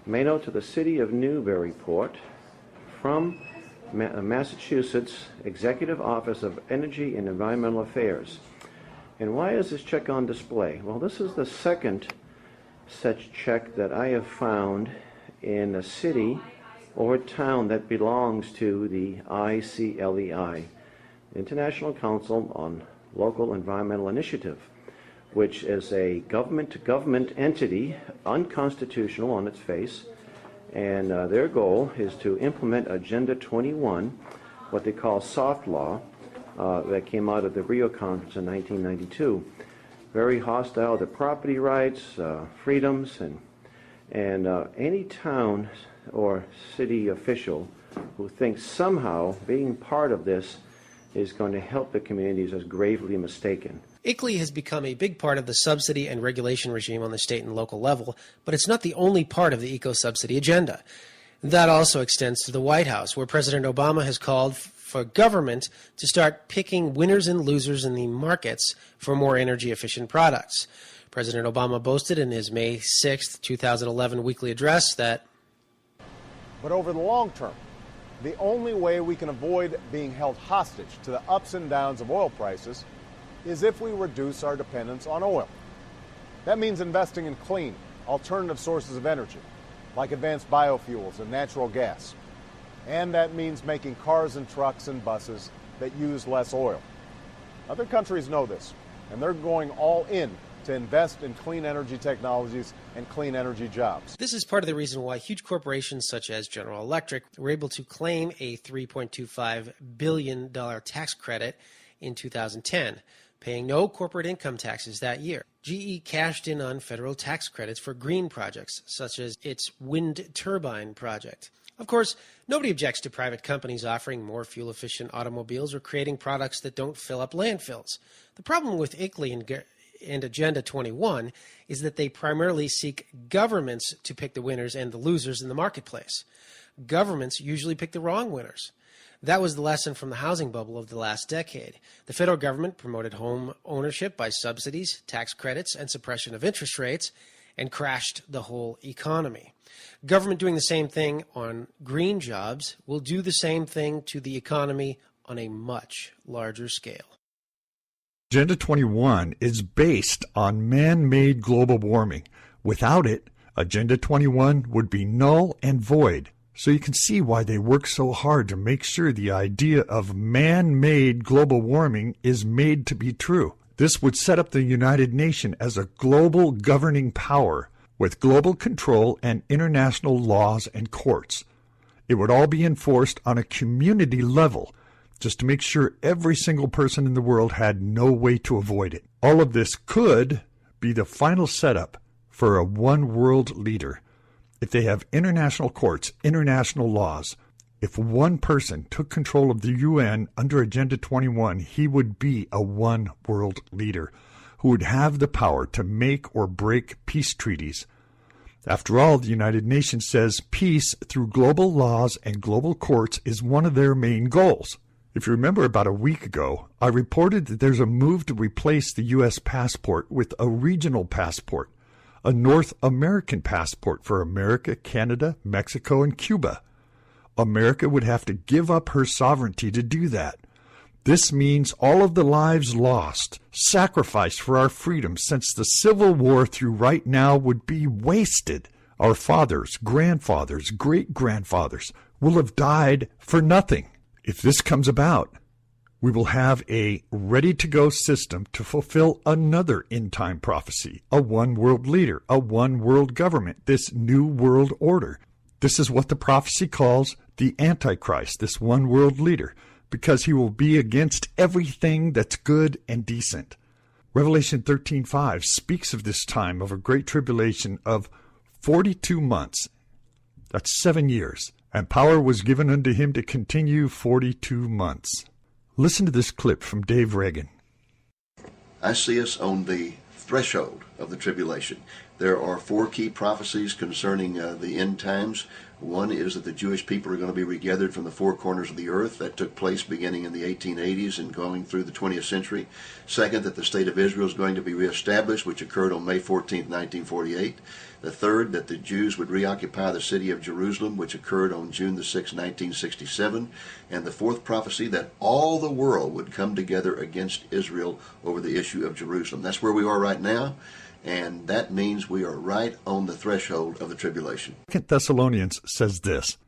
made out to the city of Newburyport from Massachusetts Executive Office of Energy and Environmental Affairs. And why is this check on display? Well, this is the second such check that I have found in a city or town that belongs to the ICLEI, International Council on Local Environmental Initiative, which is a government-to-government entity, unconstitutional on its face, and their goal is to implement Agenda 21, what they call soft law, that came out of the Rio Conference in 1992. Very hostile to property rights, freedoms, and any town or city official who thinks somehow being part of this is going to help the communities is gravely mistaken. ICLEI has become a big part of the subsidy and regulation regime on the state and local level, but it's not the only part of the eco-subsidy agenda. That also extends to the White House, where President Obama has called for government to start picking winners and losers in the markets for more energy-efficient products. President Obama boasted in his May 6, 2011 weekly address that, but over the long term, the only way we can avoid being held hostage to the ups and downs of oil prices is if we reduce our dependence on oil. That means investing in clean, alternative sources of energy, like advanced biofuels and natural gas. And that means making cars and trucks and buses that use less oil. Other countries know this, and they're going all in to invest in clean energy technologies and clean energy jobs. This is part of the reason why huge corporations such as General Electric were able to claim a $3.25 billion tax credit in 2010, paying no corporate income taxes that year. GE cashed in on federal tax credits for green projects, such as its wind turbine project. Of course, nobody objects to private companies offering more fuel-efficient automobiles or creating products that don't fill up landfills. The problem with ICLEI and Agenda 21 is that they primarily seek governments to pick the winners and the losers in the marketplace. Governments usually pick the wrong winners. That was the lesson from the housing bubble of the last decade. The federal government promoted home ownership by subsidies, tax credits, and suppression of interest rates, and crashed the whole economy. Government doing the same thing on green jobs will do the same thing to the economy on a much larger scale. Agenda 21 is based on man-made global warming. Without it, Agenda 21 would be null and void. So you can see why they work so hard to make sure the idea of man-made global warming is made to be true. This would set up the United Nations as a global governing power with global control and international laws and courts. It would all be enforced on a community level, just to make sure every single person in the world had no way to avoid it. All of this could be the final setup for a one world leader. If they have international courts, international laws, if one person took control of the UN under Agenda 21, he would be a one world leader who would have the power to make or break peace treaties. After all, the United Nations says peace through global laws and global courts is one of their main goals. If you remember, about a week ago, I reported that there's a move to replace the U.S. passport with a regional passport, a North American passport for America, Canada, Mexico, and Cuba. America would have to give up her sovereignty to do that. This means all of the lives lost, sacrificed for our freedom since the Civil War through right now would be wasted. Our fathers, grandfathers, great-grandfathers will have died for nothing. If this comes about, we will have a ready-to-go system to fulfill another end-time prophecy, a one-world leader, a one-world government, this new world order. This is what the prophecy calls the Antichrist, this one-world leader, because he will be against everything that's good and decent. Revelation 13:5 speaks of this time of a great tribulation of 42 months. That's 7 years. And power was given unto him to continue 42 months. Listen to this clip from Dave Reagan. I see us on the threshold of the tribulation. There are 4 key prophecies concerning the end times. One is that the Jewish people are going to be regathered from the 4 corners of the earth. That took place beginning in the 1880s and going through the 20th century. Second, that the state of Israel is going to be reestablished, which occurred on May 14, 1948. The third, that the Jews would reoccupy the city of Jerusalem, which occurred on June the 6th, 1967. And the fourth prophecy, that all the world would come together against Israel over the issue of Jerusalem. That's where we are right now. And that means we are right on the threshold of the tribulation. 2 Thessalonians says this,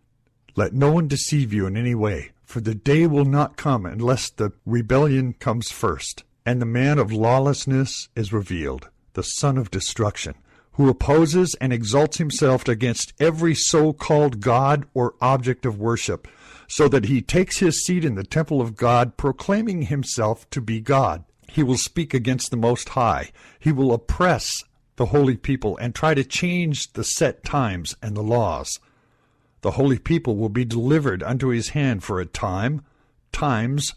"Let no one deceive you in any way, for the day will not come unless the rebellion comes first, and the man of lawlessness is revealed, the son of destruction, who opposes and exalts himself against every so-called God or object of worship, so that he takes his seat in the temple of God, proclaiming himself to be God. He will speak against the Most High. He will oppress the holy people and try to change the set times and the laws. The holy people will be delivered unto his hand for a time, times,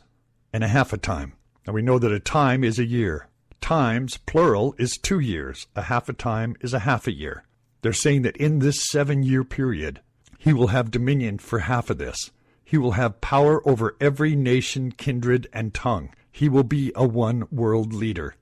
and a half a time." Now we know that a time is a year. Times, plural, is 2 years. A half a time is a half a year. They're saying that in this 7-year period, he will have dominion for half of this. He will have power over every nation, kindred, and tongue. He will be a one-world leader.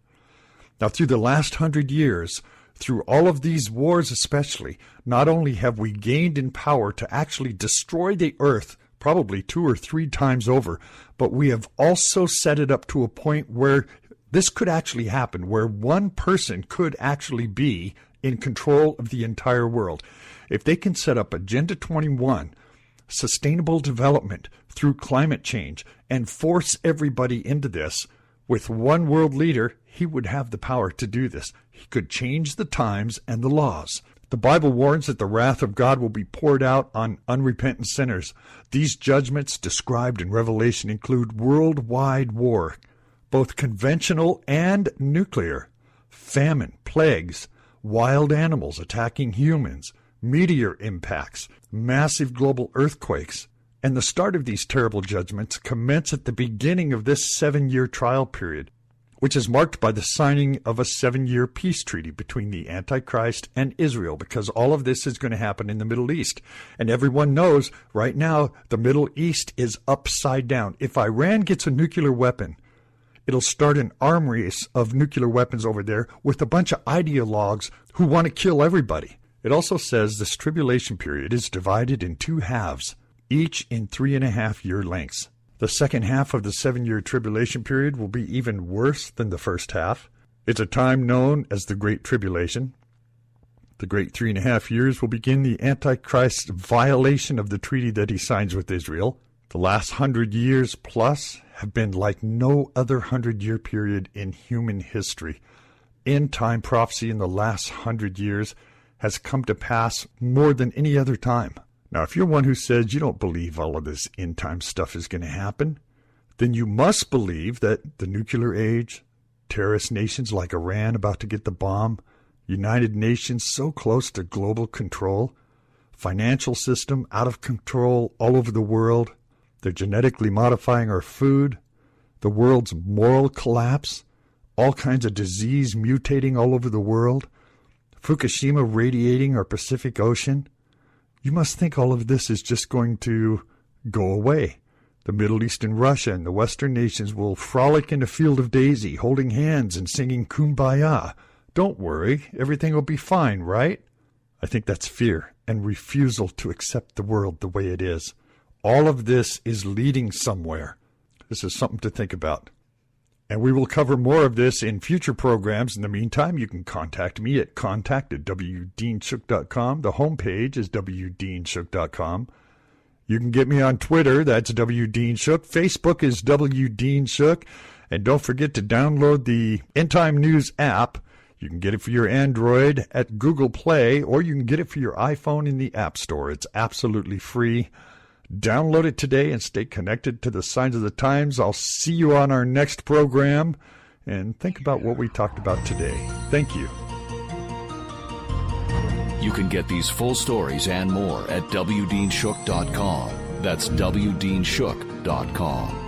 Now, through the last 100 years, through all of these wars especially, not only have we gained in power to actually destroy the earth probably 2 or 3 times over, but we have also set it up to a point where this could actually happen, where one person could actually be in control of the entire world. If they can set up Agenda 21, sustainable development through climate change, and force everybody into this, with one world leader, he would have the power to do this. He could change the times and the laws. The Bible warns that the wrath of God will be poured out on unrepentant sinners. These judgments described in Revelation include worldwide war, both conventional and nuclear, famine, plagues, wild animals attacking humans, meteor impacts, massive global earthquakes, and the start of these terrible judgments commence at the beginning of this 7-year trial period, which is marked by the signing of a 7-year peace treaty between the Antichrist and Israel, because all of this is going to happen in the Middle East. And everyone knows right now the Middle East is upside down. If Iran gets a nuclear weapon, it'll start an arms race of nuclear weapons over there with a bunch of ideologues who want to kill everybody. It also says this tribulation period is divided in 2 halves, each in 3.5-year lengths. The second half of the 7-year tribulation period will be even worse than the first half. It's a time known as the Great Tribulation. The great 3.5 years will begin the Antichrist's violation of the treaty that he signs with Israel. The last 100 years plus have been like no other 100-year period in human history. End-time prophecy in the last 100 years has come to pass more than any other time. Now, if you're one who says you don't believe all of this end-time stuff is going to happen, then you must believe that the nuclear age, terrorist nations like Iran about to get the bomb, United Nations so close to global control, financial system out of control all over the world, they're genetically modifying our food, the world's moral collapse, all kinds of disease mutating all over the world, Fukushima radiating our Pacific Ocean. You must think all of this is just going to go away. The Middle East and Russia and the Western nations will frolic in a field of daisy, holding hands and singing Kumbaya. Don't worry, everything will be fine, right? I think that's fear and refusal to accept the world the way it is. All of this is leading somewhere. This is something to think about. And we will cover more of this in future programs. In the meantime, you can contact me at contact@wdeanshook.com. The homepage is wdeanshook.com. You can get me on Twitter. That's wdeanshook. Facebook is wdeanshook. And don't forget to download the End Time News app. You can get it for your Android at Google Play, or you can get it for your iPhone in the App Store. It's absolutely free. Download it today and stay connected to the Signs of the Times. I'll see you on our next program, and think about what we talked about today. Thank you. You can get these full stories and more at wdeanshook.com. That's wdeanshook.com.